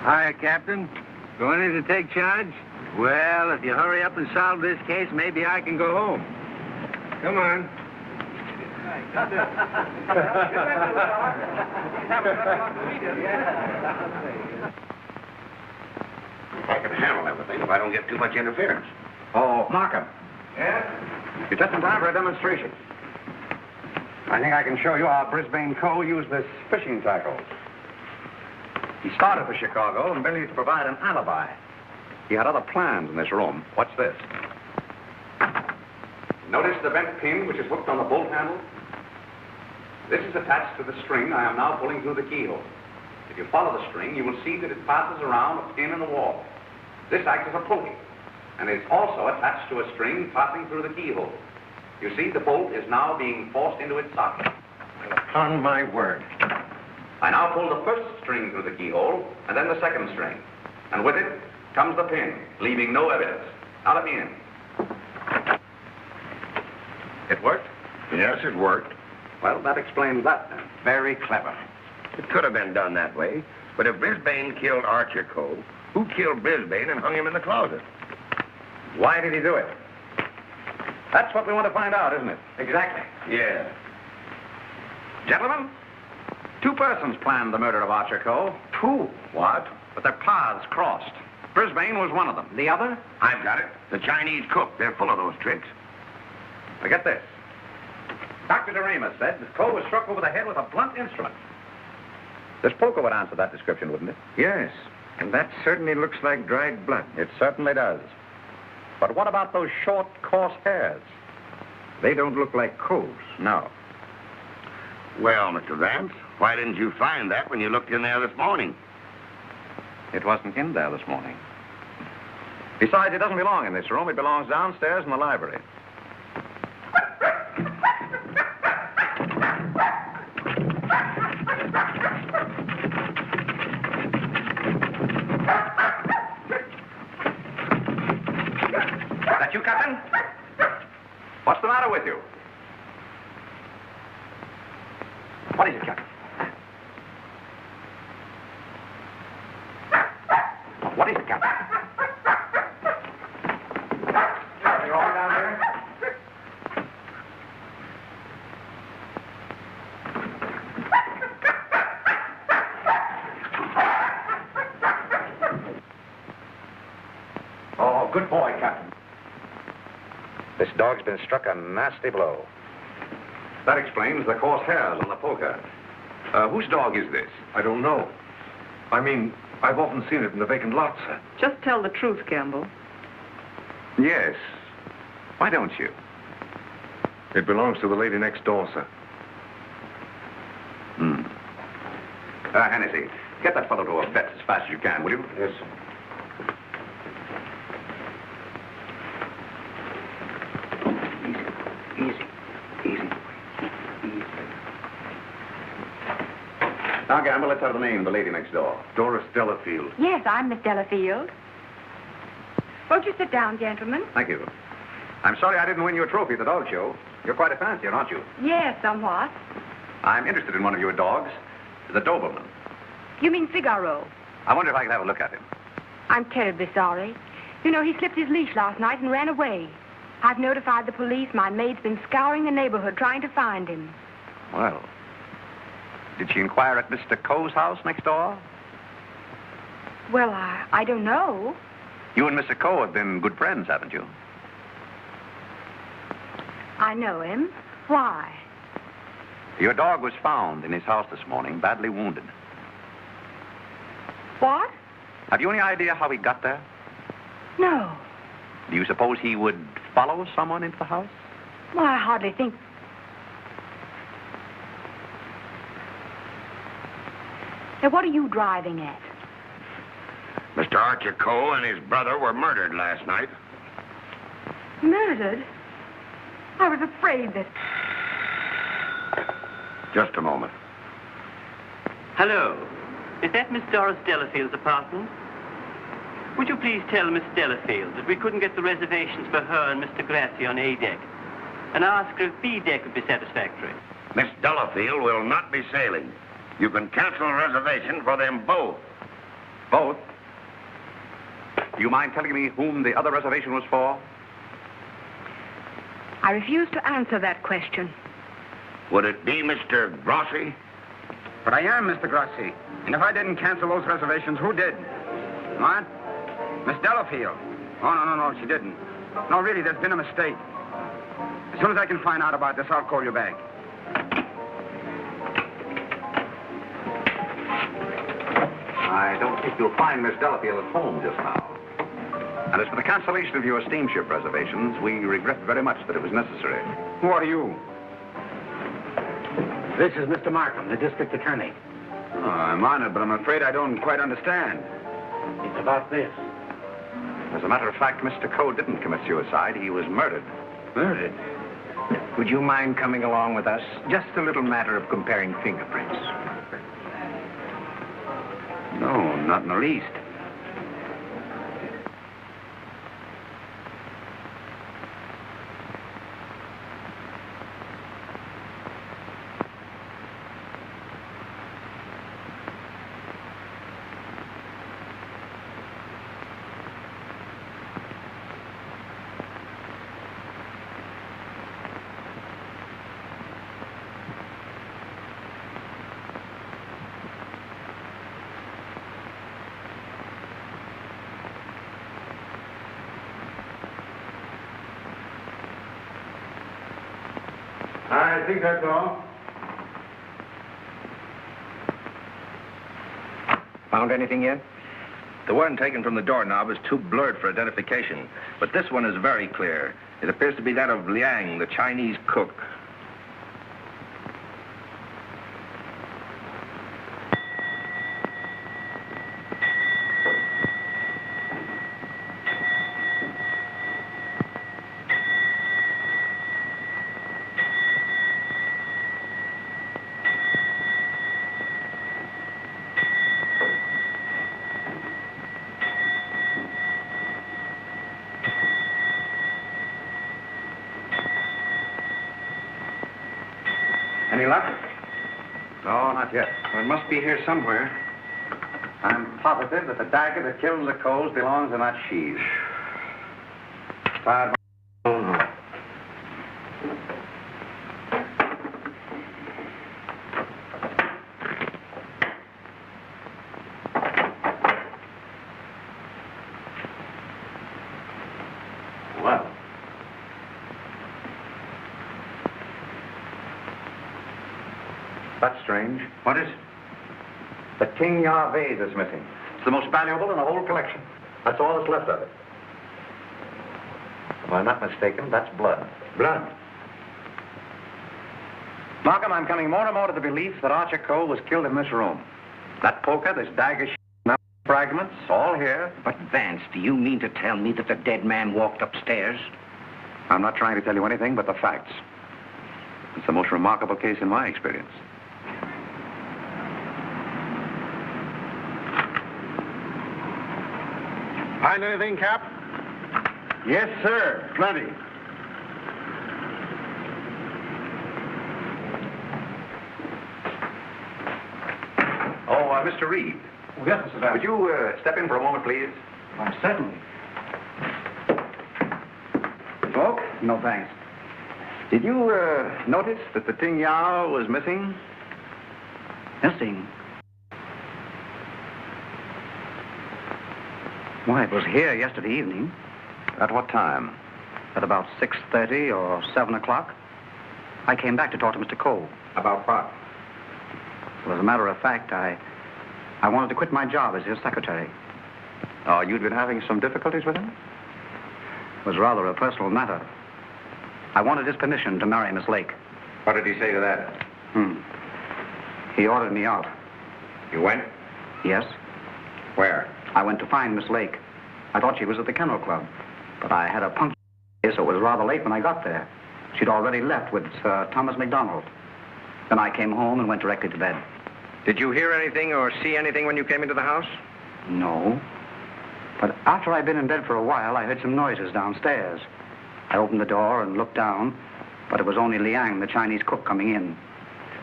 Hi, Captain. Going in to take charge? Well, if you hurry up and solve this case, maybe I can go home. Come on. I can handle everything if I don't get too much interference. Oh, Markham. Yeah? You're just in time for a demonstration. I think I can show you how Brisbane Coe used this fishing tackle. He started for Chicago and merely to provide an alibi. He had other plans in this room. Watch this. Notice the bent pin which is hooked on the bolt handle? This is attached to the string I am now pulling through the keyhole. If you follow the string, you will see that it passes around a pin in the wall. This acts as a pulley, and is also attached to a string passing through the keyhole. You see, the bolt is now being forced into its socket. Upon my word. I now pull the first string through the keyhole, and then the second string. And with it comes the pin, leaving no evidence. Now let me in. It worked? Yes, it worked. Well, that explains that then. Very clever. It could have been done that way, but if Brisbane killed Archer Coe, who killed Brisbane and hung him in the closet? Why did he do it? That's what we want to find out, isn't it? Exactly. Yeah. Gentlemen, two persons planned the murder of Archer Coe. Two? What? But their paths crossed. Brisbane was one of them. The other? I've got it. The Chinese cook. They're full of those tricks. Now get this. Dr. DeRamus said that Coe was struck over the head with a blunt instrument. This poker would answer that description, wouldn't it? Yes. And that certainly looks like dried blood. It certainly does. But what about those short, coarse hairs? They don't look like Coe's. No. Well, Mr. Vance, why didn't you find that when you looked in there this morning? It wasn't in there this morning. Besides, it doesn't belong in this room. It belongs downstairs in the library. That you, Captain? What's the matter with you? What is it, Captain? What is it, Captain? Are you all down there? Oh, good boy, Captain. This dog's been struck a nasty blow. That explains the coarse hairs on the poker. Whose dog is this? I don't know. I mean, I've often seen it in the vacant lot, sir. Just tell the truth, Campbell. Yes. Why don't you? It belongs to the lady next door, sir. Hennessy, get that fellow to a vet as fast as you can, will you? Yes, sir. Now, Gamble, let's have the name of the lady next door. Doris Delafield. Yes, I'm Miss Delafield. Won't you sit down, gentlemen? Thank you. I'm sorry I didn't win you a trophy at the dog show. You're quite a fancier, aren't you? Yes, somewhat. I'm interested in one of your dogs. The Doberman. You mean Figaro? I wonder if I could have a look at him. I'm terribly sorry. You know, he slipped his leash last night and ran away. I've notified the police. My maid's been scouring the neighborhood trying to find him. Well, did she inquire at Mr. Coe's house next door? Well, I don't know. You and Mr. Coe have been good friends, haven't you? I know him. Why? Your dog was found in his house this morning, badly wounded. What? Have you any idea how he got there? No. Do you suppose he would follow someone into the house? Well, I hardly think... Now, what are you driving at? Mr. Archer Coe and his brother were murdered last night. Murdered? I was afraid that... Just a moment. Hello. Is that Miss Doris Delafield's apartment? Would you please tell Miss Delafield that we couldn't get the reservations for her and Mr. Grassi on A deck, and ask her if B deck would be satisfactory? Miss Delafield will not be sailing. You can cancel a reservation for them both. Both? Do you mind telling me whom the other reservation was for? I refuse to answer that question. Would it be Mr. Grossi? But I am Mr. Grossi. And if I didn't cancel those reservations, who did? What? Miss Delafield. Oh, no, she didn't. No, really, there's been a mistake. As soon as I can find out about this, I'll call you back. I don't think you'll find Miss Delafield at home just now. And as for the cancellation of your steamship reservations, we regret very much that it was necessary. Who are you? This is Mr. Markham, the district attorney. Oh, I'm honored, but I'm afraid I don't quite understand. It's about this. As a matter of fact, Mr. Coe didn't commit suicide. He was murdered. Murdered? Would you mind coming along with us? Just a little matter of comparing fingerprints. No, not in the least. I think that's all. Found anything yet? The one taken from the doorknob is too blurred for identification, but this one is very clear. It appears to be that of Liang, the Chinese cook. Any luck? No, not yet. Well, it must be here somewhere. I'm positive that the dagger that killed the Coles belongs in that sheath. Tired. Well. That's strange. What is? The King Yar vase is missing. It's the most valuable in the whole collection. That's all that's left of it. If I'm not mistaken, that's blood. Blood? Markham, I'm coming more and more to the belief that Archer Cole was killed in this room. That poker, this dagger, fragments, all here. But, Vance, do you mean to tell me that the dead man walked upstairs? I'm not trying to tell you anything but the facts. It's the most remarkable case in my experience. Find anything, Cap? Yes, sir. Plenty. Oh, Mr. Reed. Oh, yes, Mr. Vance. Would you step in for a moment, please? Why, certainly. Smoke? No, thanks. Did you notice that the Ting Yao was missing? Missing? Why, it was here yesterday evening. At what time? At about 6:30 or 7 o'clock. I came back to talk to Mr. Cole. About what? Well, as a matter of fact, I wanted to quit my job as his secretary. Oh, you'd been having some difficulties with him? It was rather a personal matter. I wanted his permission to marry Miss Lake. What did he say to that? He ordered me out. You went? Yes. Where? I went to find Miss Lake. I thought she was at the Kennel Club, but I had a puncture, so it was rather late when I got there. She'd already left with Thomas McDonald. Then I came home and went directly to bed. Did you hear anything or see anything when you came into the house? No. But after I'd been in bed for a while, I heard some noises downstairs. I opened the door and looked down, but it was only Liang, the Chinese cook, coming in.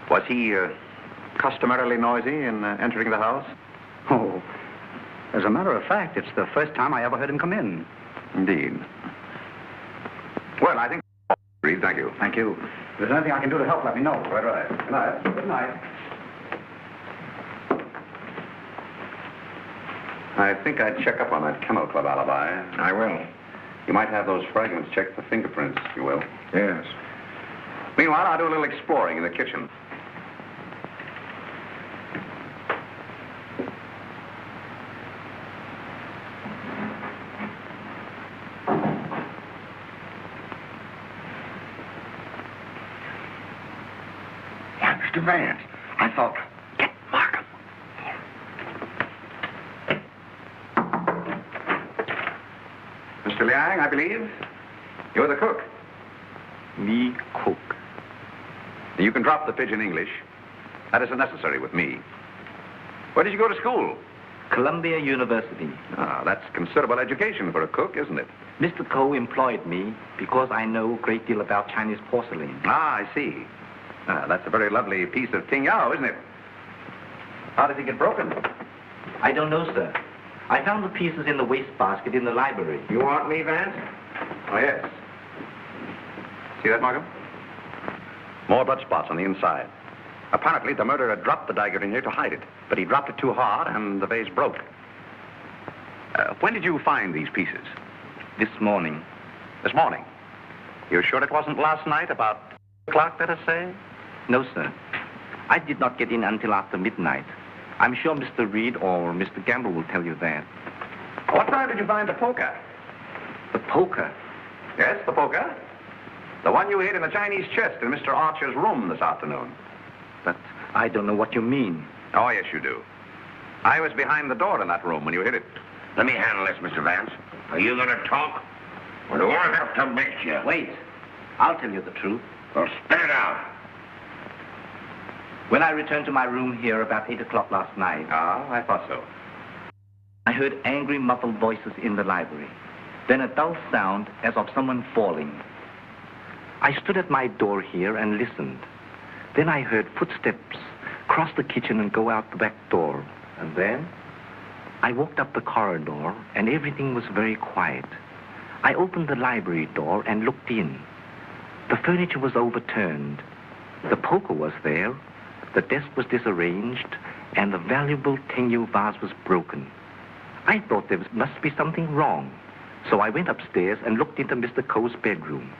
Was he customarily noisy in entering the house? Oh, as a matter of fact, it's the first time I ever heard him come in. Indeed. Well, I think... Reed, thank you. Thank you. If there's anything I can do to help, let me know. Quite right. Good night. Good night. I think I'd check up on that Kennel Club alibi. I will. You might have those fragments checked for fingerprints, you will. Yes. Meanwhile, I'll do a little exploring in the kitchen. Mr. Vance, I thought... Get Markham. Mr. Liang, I believe. You're the cook. Me cook. You can drop the pidgin English. That isn't necessary with me. Where did you go to school? Columbia University. Ah, that's considerable education for a cook, isn't it? Mr. Coe employed me because I know a great deal about Chinese porcelain. Ah, I see. That's a very lovely piece of Ting Yao, isn't it? How did it get broken? I don't know, sir. I found the pieces in the wastebasket in the library. You want me, Vance? Oh, yes. See that, Markham? More blood spots on the inside. Apparently, the murderer dropped the dagger in here to hide it, but he dropped it too hard, and the vase broke. When did you find these pieces? This morning. This morning? You're sure it wasn't last night, about 2 o'clock, let us say? No, sir. I did not get in until after midnight. I'm sure Mr. Reed or Mr. Gamble will tell you that. What time did you find the poker? The poker? Yes, the poker. The one you hid in the Chinese chest in Mr. Archer's room this afternoon. But I don't know what you mean. Oh, yes, you do. I was behind the door in that room when you hid it. Let me handle this, Mr. Vance. Are you going to talk? Or do I have to make you? Wait. I'll tell you the truth. Well, spit it out. When I returned to my room here about 8 o'clock last night... Ah, I thought so. I heard angry, muffled voices in the library. Then a dull sound as of someone falling. I stood at my door here and listened. Then I heard footsteps cross the kitchen and go out the back door. And then? I walked up the corridor, and everything was very quiet. I opened the library door and looked in. The furniture was overturned. The poker was there. The desk was disarranged, and the valuable Tengu vase was broken. I thought there must be something wrong. So I went upstairs and looked into Mr. Coe's bedroom.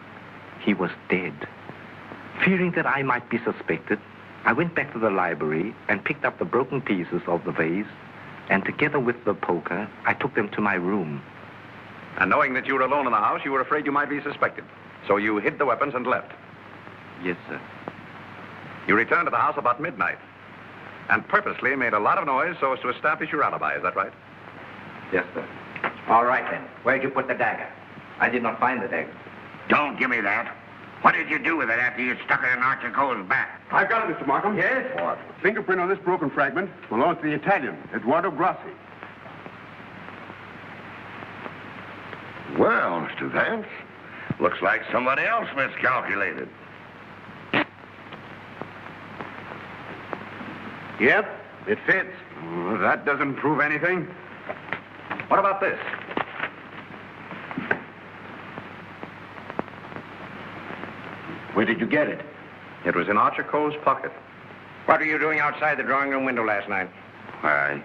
He was dead. Fearing that I might be suspected, I went back to the library and picked up the broken pieces of the vase, and together with the poker, I took them to my room. And knowing that you were alone in the house, you were afraid you might be suspected. So you hid the weapons and left. Yes, sir. You returned to the house about midnight and purposely made a lot of noise so as to establish your alibi. Is that right? Yes, sir. All right, then. Where'd you put the dagger? I did not find the dagger. Don't give me that. What did you do with it after you stuck it in Archer Cole's back? I've got it, Mr. Markham. Yes? What? Fingerprint on this broken fragment belongs to the Italian, Eduardo Grassi. Well, Mr. Vance, looks like somebody else miscalculated. Yep, it fits. Oh, that doesn't prove anything. What about this? Where did you get it? It was in Archer Cole's pocket. What were you doing outside the drawing room window last night? I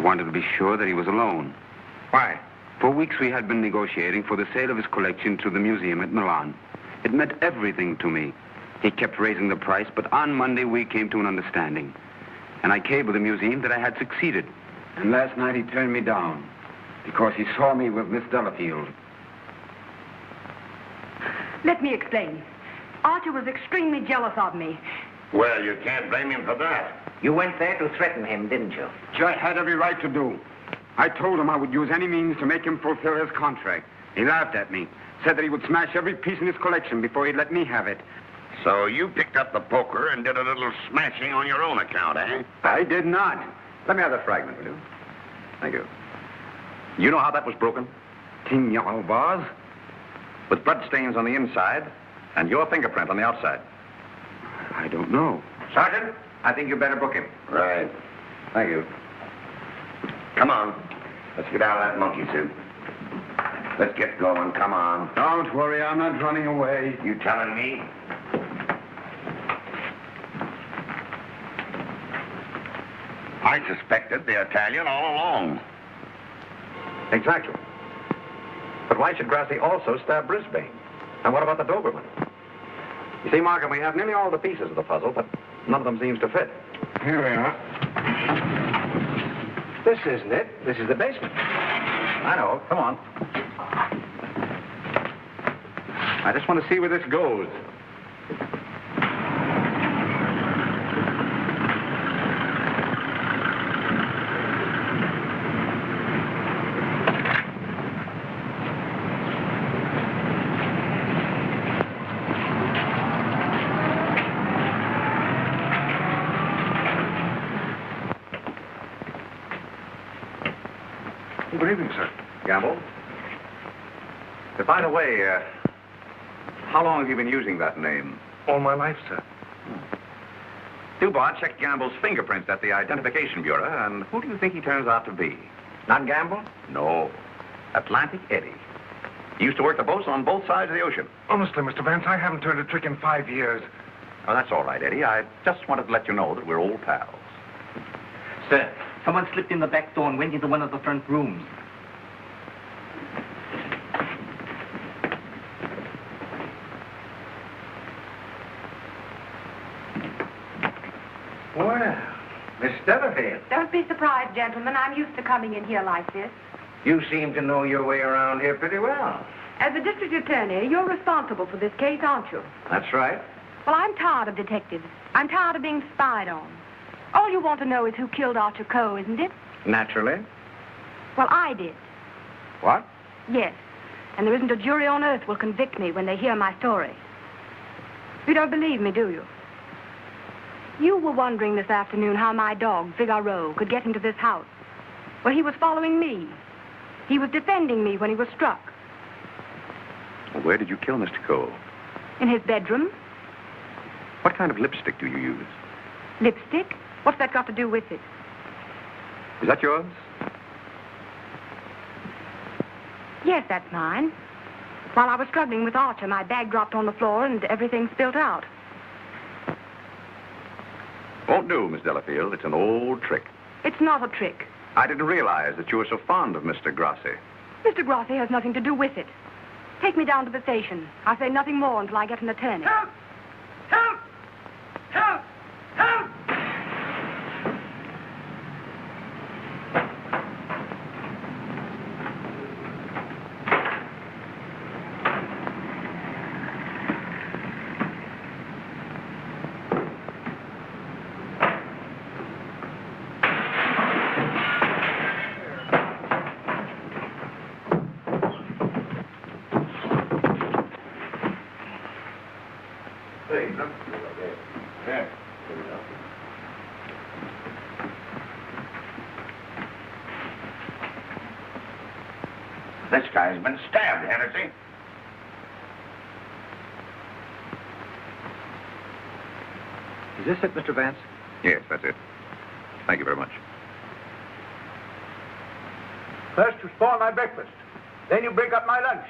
wanted to be sure that he was alone. Why? For weeks we had been negotiating for the sale of his collection to the museum at Milan. It meant everything to me. He kept raising the price, but on Monday we came to an understanding. And I cabled the museum that I had succeeded. And last night he turned me down because he saw me with Miss Delafield. Let me explain. Archer was extremely jealous of me. Well, you can't blame him for that. You went there to threaten him, didn't you? Which I had every right to do. I told him I would use any means to make him fulfill his contract. He laughed at me, said that he would smash every piece in his collection before he'd let me have it. So you picked up the poker and did a little smashing on your own account, eh? I did not. Let me have that fragment, will you? Thank you. You know how that was broken? Tignan vase? With blood stains on the inside and your fingerprint on the outside. I don't know. Sergeant, I think you better book him. Right. Thank you. Come on. Let's get out of that monkey suit. Let's get going. Come on. Don't worry, I'm not running away. You telling me? I suspected the Italian all along. Exactly. But why should Grassi also stab Brisbane? And what about the Doberman? You see, Markham, we have nearly all the pieces of the puzzle, but none of them seems to fit. Here we are. This isn't it. This is the basement. I know. Come on. I just want to see where this goes. Good evening, sir. Gamble? By the way, how long have you been using that name? All my life, sir. Dubois checked Gamble's fingerprints at the Identification Bureau, and who do you think he turns out to be? Not Gamble? No. Atlantic Eddie. He used to work the boats on both sides of the ocean. Honestly, Mr. Vance, I haven't turned a trick in 5 years. Oh, that's all right, Eddie. I just wanted to let you know that we're old pals. Sir, someone slipped in the back door and went into one of the front rooms. Well, Miss Delafield, Don't be surprised, gentlemen. I'm used to coming in here like this. you seem to know your way around here pretty well. As the district attorney, you're responsible for this case, aren't you? That's right. Well, I'm tired of detectives. I'm tired of being spied on. All you want to know is who killed Archer Coe, isn't it? Naturally. Well, I did. What? Yes. And there isn't a jury on earth will convict me when they hear my story. You don't believe me, do you? You were wondering this afternoon how my dog, Figaro, could get into this house. Well, he was following me. He was defending me when he was struck. Well, where did you kill Mr. Cole? In his bedroom. What kind of lipstick do you use? Lipstick? What's that got to do with it? Is that yours? Yes, that's mine. While I was struggling with Archer, my bag dropped on the floor and everything spilled out. Won't do, Miss Delafield. It's an old trick. It's not a trick. I didn't realize that you were so fond of Mr. Grassi. Mr. Grassi has nothing to do with it. Take me down to the station. I'll say nothing more until I get an attorney. Help! Help! Help! Help! This guy's been stabbed, hasn't he? Is this it, Mr. Vance? Yes, that's it. Thank you very much. First you spoil my breakfast. Then you break up my lunch.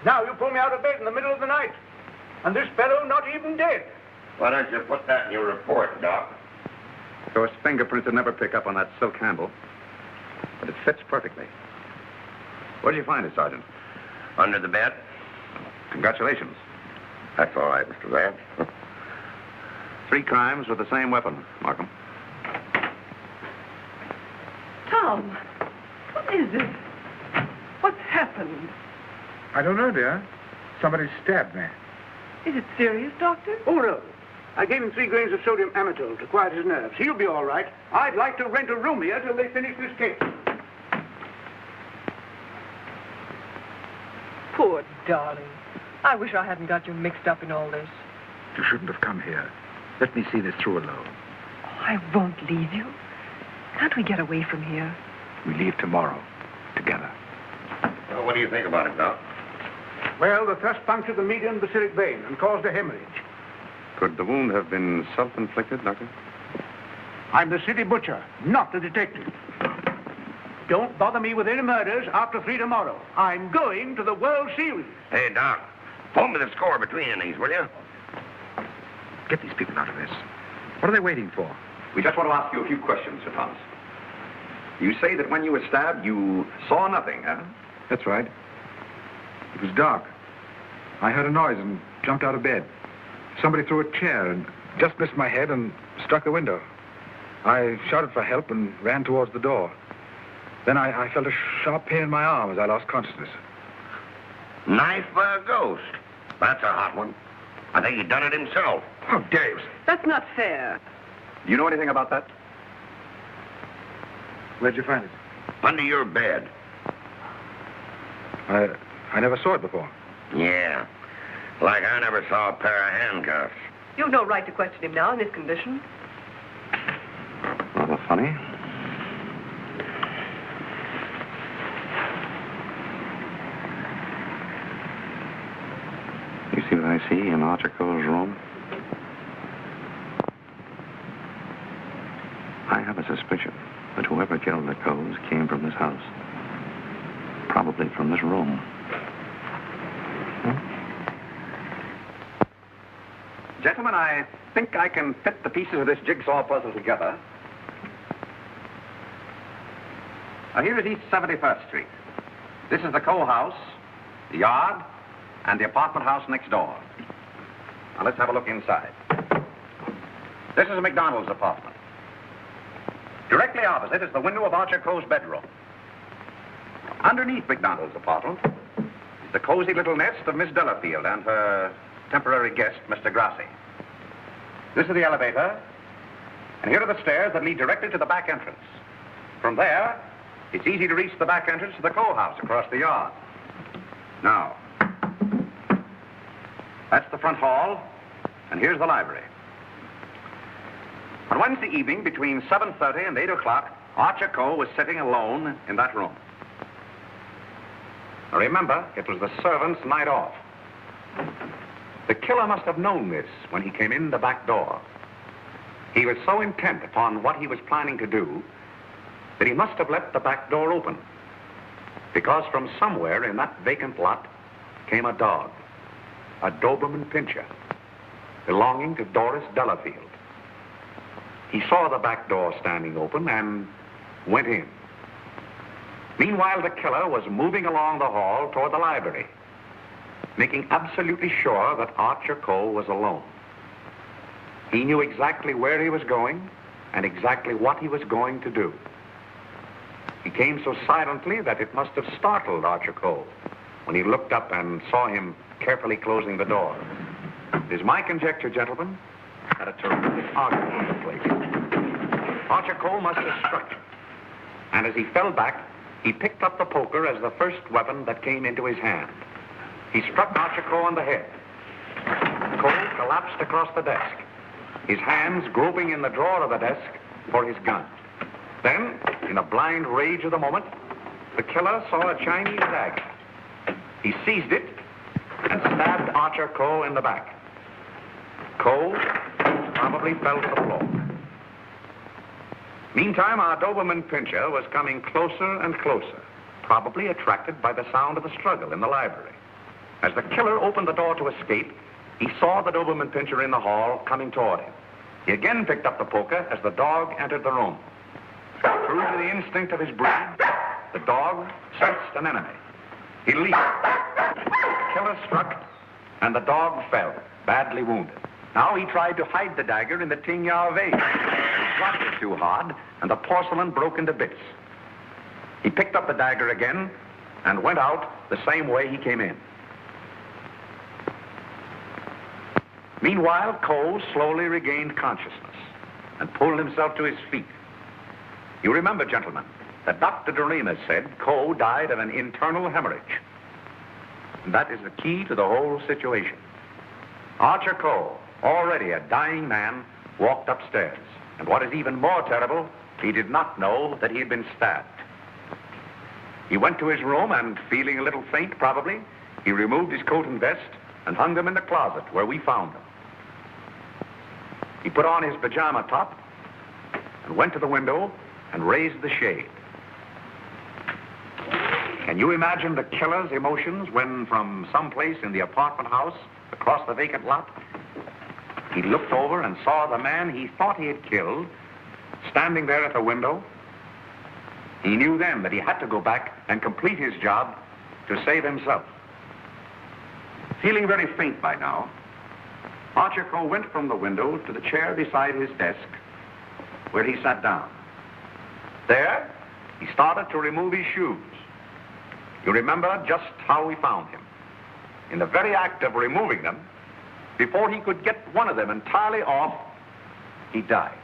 Now you pull me out of bed in the middle of the night. And this fellow not even dead. Why don't you put that in your report, Doc? Of course, fingerprints would never pick up on that silk handle. But it fits perfectly. Where did you find it, Sergeant? Under the bed. Congratulations. That's all right, Mr. Vance. 3 crimes with the same weapon, Markham. Tom, what is it? What's happened? I don't know, dear. Somebody stabbed me. Is it serious, Doctor? Oh, no. I gave him 3 grains of sodium amytal to quiet his nerves. He'll be all right. I'd like to rent a room here till they finish this case. Poor darling. I wish I hadn't got you mixed up in all this. You shouldn't have come here. Let me see this through alone. Oh, I won't leave you. Can't we get away from here? We leave tomorrow. Together. Well, what do you think about it, Doc? Well, the thrust punctured the median basilic vein and caused a hemorrhage. Could the wound have been self-inflicted, Doctor? I'm the city butcher, not the detective. Don't bother me with any murders after 3 tomorrow. I'm going to the World Series. Hey, Doc, pull me the score between innings, will you? Get these people out of this. What are they waiting for? We just want to ask you a few questions, Sir Thomas. You say that when you were stabbed, you saw nothing, huh? That's right. It was dark. I heard a noise and jumped out of bed. Somebody threw a chair and just missed my head and struck the window. I shouted for help and ran towards the door. Then I felt a sharp pain in my arm as I lost consciousness. Knife by a ghost. That's a hot one. I think he done it himself. How dare you? That's not fair. Do you know anything about that? Where'd you find it? Under your bed. I never saw it before. Yeah. Like I never saw a pair of handcuffs. You've no right to question him now in this condition. Rather funny. You see what I see in Archer Cole's room? I have a suspicion that whoever killed the Coles came from this house. Probably from this room. Gentlemen, I think I can fit the pieces of this jigsaw puzzle together. Now, here is East 71st Street. This is the Cole house, the yard, and the apartment house next door. Now, let's have a look inside. This is McDonald's apartment. Directly opposite is the window of Archer Cole's bedroom. Underneath McDonald's apartment is the cozy little nest of Miss Delafield and her temporary guest, Mr. Grassi. This is the elevator, and here are the stairs that lead directly to the back entrance. From there, it's easy to reach the back entrance to the Cole house across the yard. Now, that's the front hall, and here's the library. On Wednesday evening, between 7:30 and 8 o'clock, Archer Cole was sitting alone in that room. Now remember, it was the servant's night off. The killer must have known this when he came in the back door. He was so intent upon what he was planning to do that he must have left the back door open, because from somewhere in that vacant lot came a dog, a Doberman Pinscher, belonging to Doris Delafield. He saw the back door standing open and went in. Meanwhile, the killer was moving along the hall toward the library, making absolutely sure that Archer Cole was alone. He knew exactly where he was going and exactly what he was going to do. He came so silently that it must have startled Archer Cole when he looked up and saw him carefully closing the door. It is my conjecture, gentlemen, that a terrific argument took place. Archer Cole must have struck him, and as he fell back, he picked up the poker as the first weapon that came into his hand. He struck Archer Cole on the head. Cole collapsed across the desk, his hands groping in the drawer of the desk for his gun. Then, in the blind rage of the moment, the killer saw a Chinese dagger. He seized it and stabbed Archer Cole in the back. Cole probably fell to the floor. Meantime, our Doberman Pinscher was coming closer and closer, probably attracted by the sound of the struggle in the library. As the killer opened the door to escape, he saw the Doberman Pinscher in the hall coming toward him. He again picked up the poker as the dog entered the room. True to the instinct of his breed, the dog sensed an enemy. He leaped. The killer struck, and the dog fell, badly wounded. Now he tried to hide the dagger in the Tingya vase. He dropped it too hard, and the porcelain broke into bits. He picked up the dagger again and went out the same way he came in. Meanwhile, Cole slowly regained consciousness and pulled himself to his feet. You remember, gentlemen, that Dr. Doremus said Cole died of an internal hemorrhage. And that is the key to the whole situation. Archer Cole, already a dying man, walked upstairs. And what is even more terrible, he did not know that he had been stabbed. He went to his room and, feeling a little faint probably, he removed his coat and vest and hung them in the closet where we found them. He put on his pajama top and went to the window and raised the shade. Can you imagine the killer's emotions when, from someplace in the apartment house across the vacant lot, he looked over and saw the man he thought he had killed standing there at the window? He knew then that he had to go back and complete his job to save himself. Feeling very faint by now, Archer Cole went from the window to the chair beside his desk, where he sat down. There, he started to remove his shoes. You remember just how we found him. In the very act of removing them, before he could get one of them entirely off, he died.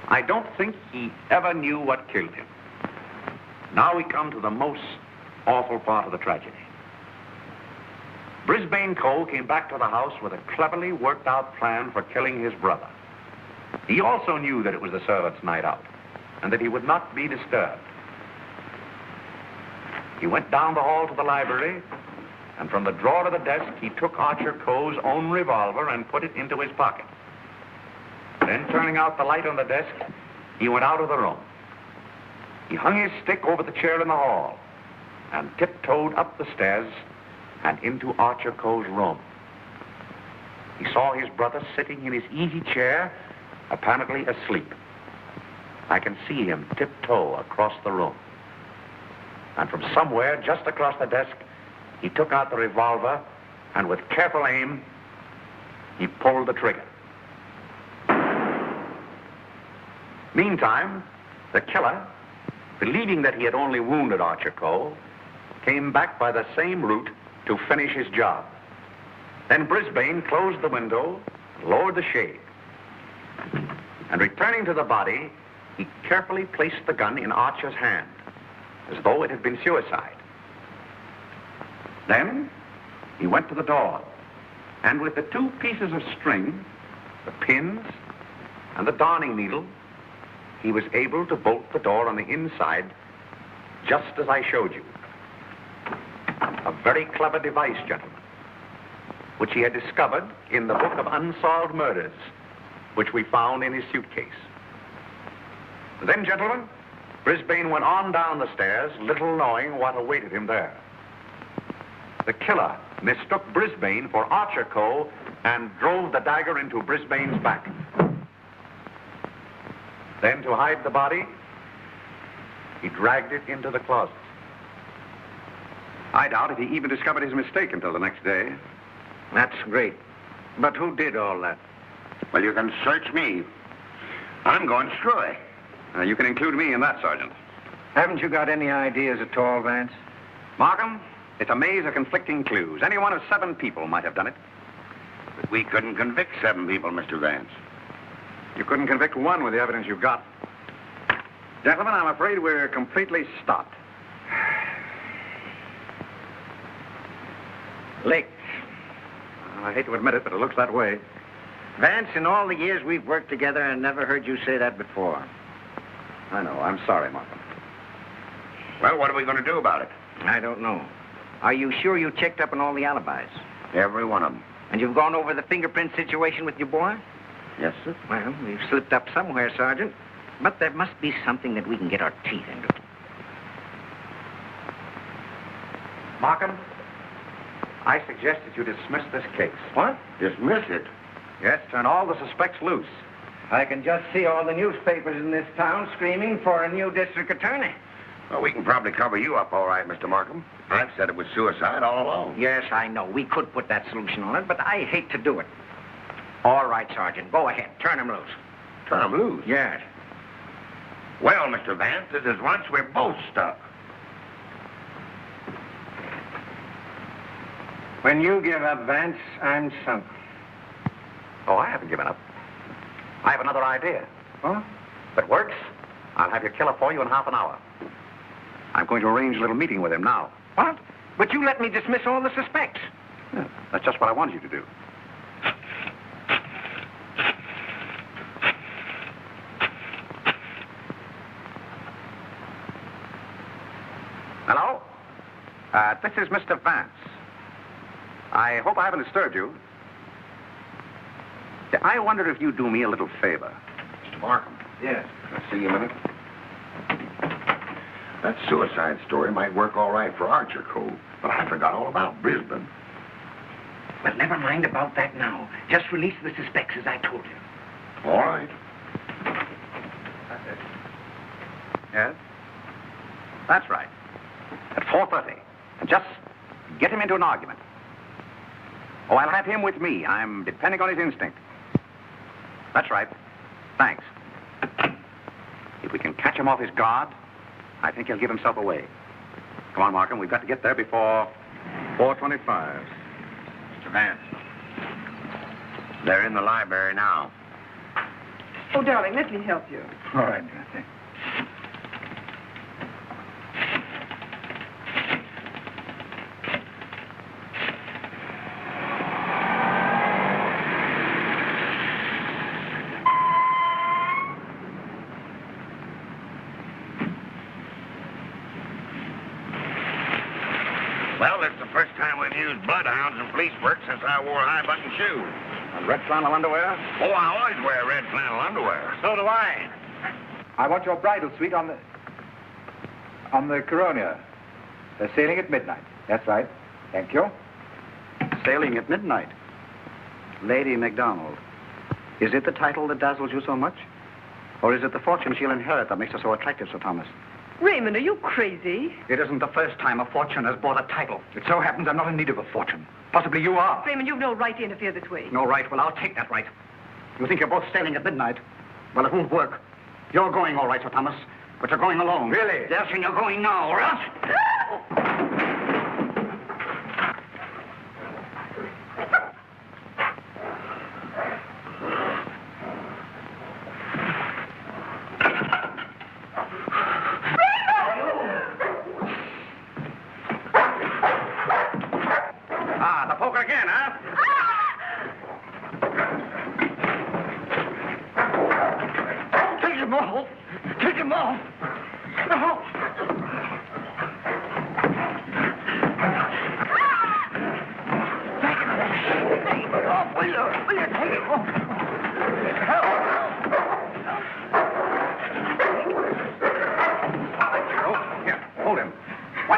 I don't think he ever knew what killed him. Now we come to the most awful part of the tragedy. Brisbane Cole came back to the house with a cleverly worked out plan for killing his brother. He also knew that it was the servants' night out and that he would not be disturbed. He went down the hall to the library, and from the drawer of the desk, he took Archer Cole's own revolver and put it into his pocket. Then, turning out the light on the desk, he went out of the room. He hung his stick over the chair in the hall and tiptoed up the stairs and into Archer Cole's room. He saw his brother sitting in his easy chair, apparently asleep. I can see him tiptoe across the room. And from somewhere just across the desk, he took out the revolver, and with careful aim, he pulled the trigger. Meantime, the killer, believing that he had only wounded Archer Cole, came back by the same route to finish his job. Then Brisbane closed the window, lowered the shade, and returning to the body, he carefully placed the gun in Archer's hand, as though it had been suicide. Then he went to the door, and with the two pieces of string, the pins, and the darning needle, he was able to bolt the door on the inside, just as I showed you. A very clever device, gentlemen. which he had discovered in the book of unsolved murders, which we found in his suitcase. Then, gentlemen, Brisbane went on down the stairs, little knowing what awaited him there. The killer mistook Brisbane for Archer Coe and drove the dagger into Brisbane's back. Then, to hide the body, he dragged it into the closet. I doubt if he even discovered his mistake until the next day. That's great. But who did all that? Well, you can search me. I'm going screwy. You can include me in that, Sergeant. Haven't you got any ideas at all, Vance? Markham, it's a maze of conflicting clues. Any one of 7 people might have done it. But we couldn't convict 7 people, Mr. Vance. You couldn't convict 1 with the evidence you've got. Gentlemen, I'm afraid we're completely stopped. Licked. I hate to admit it, but it looks that way. Vance, in all the years we've worked together, I never heard you say that before. I know. I'm sorry, Markham. Well, what are we going to do about it? I don't know. Are you sure you checked up on all the alibis? Every one of them. And you've gone over the fingerprint situation with your boy? Yes, sir. Well, we've slipped up somewhere, Sergeant. But there must be something that we can get our teeth into. Markham, I suggest that you dismiss this case. What? Dismiss it? Yes, turn all the suspects loose. I can just see all the newspapers in this town screaming for a new district attorney. Well, we can probably cover you up all right, Mr. Markham. I've said it was suicide all along. Yes, I know. We could put that solution on it, but I hate to do it. All right, Sergeant. Go ahead. Turn him loose. Turn him loose? Yes. Well, Mr. Vance, this is once we're both stuck. When you give up, Vance, I'm sunk. Oh, I haven't given up. I have another idea. Huh? If it works, I'll have your killer for you in half an hour. I'm going to arrange a little meeting with him now. What? But you let me dismiss all the suspects. Yeah, that's just what I wanted you to do. Hello? This is Mr. Vance. I hope I haven't disturbed you. I wonder if you'd do me a little favor. Mr. Markham. Yes. Can I see you a minute? That suicide story might work all right for Archer Coe, but I forgot all about Brisbane. Well, never mind about that now. Just release the suspects, as I told you. All right. Yes? That's right. At 4:30. And just get him into an argument. Oh, I'll have him with me. I'm depending on his instinct. That's right. Thanks. If we can catch him off his guard, I think he'll give himself away. Come on, Markham. We've got to get there before 4:25. Mr. Vance. They're in the library now. Oh, darling, let me help you. All right. Well, it's the first time we've used bloodhounds in police work since I wore high-button shoes. And red flannel underwear? Oh, I always wear red flannel underwear. So do I. I want your bridal suite on the Coronia. They're sailing at midnight. That's right. Thank you. Sailing at midnight. Lady MacDonald. Is it the title that dazzles you so much? Or is it the fortune she'll inherit that makes her so attractive, Sir Thomas? Raymond, are you crazy? It isn't the first time a fortune has bought a title. It so happens I'm not in need of a fortune. Possibly you are. Raymond, you've no right to interfere this way. No right? Well, I'll take that right. You think you're both sailing at midnight? Well, it won't work. You're going all right, Sir Thomas, but you're going alone. Really? Yes, and you're going now, or else...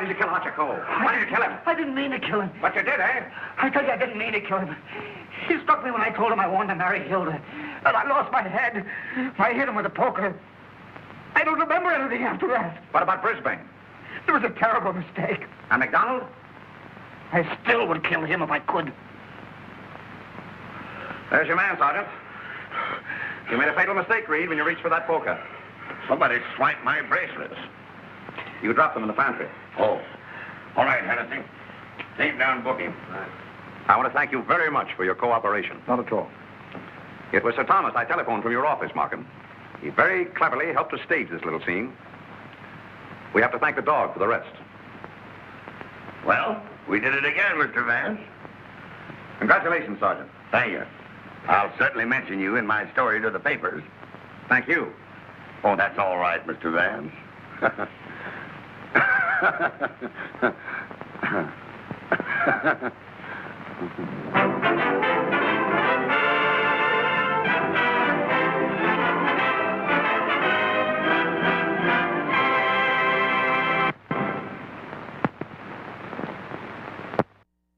did you kill Archer Cole? Why did you kill him? I didn't mean to kill him. But you did, eh? I tell you, I didn't mean to kill him. He struck me when I told him I wanted to marry Hilda. And I lost my head. I hit him with a poker. I don't remember anything after that. What about Brisbane? It was a terrible mistake. And McDonald? I still would kill him if I could. There's your man, Sergeant. You made a fatal mistake, Reed, when you reached for that poker. Somebody swiped my bracelets. You dropped them in the pantry. Oh. All right, Hennessy. Take down booking. I want to thank you very much for your cooperation. Not at all. It was Sir Thomas I telephoned from your office, Markham. He very cleverly helped us stage this little scene. We have to thank the dog for the rest. Well, we did it again, Mr. Vance. Congratulations, Sergeant. Thank you. I'll certainly mention you in my story to the papers. Thank you. Oh, that's all right, Mr. Vance.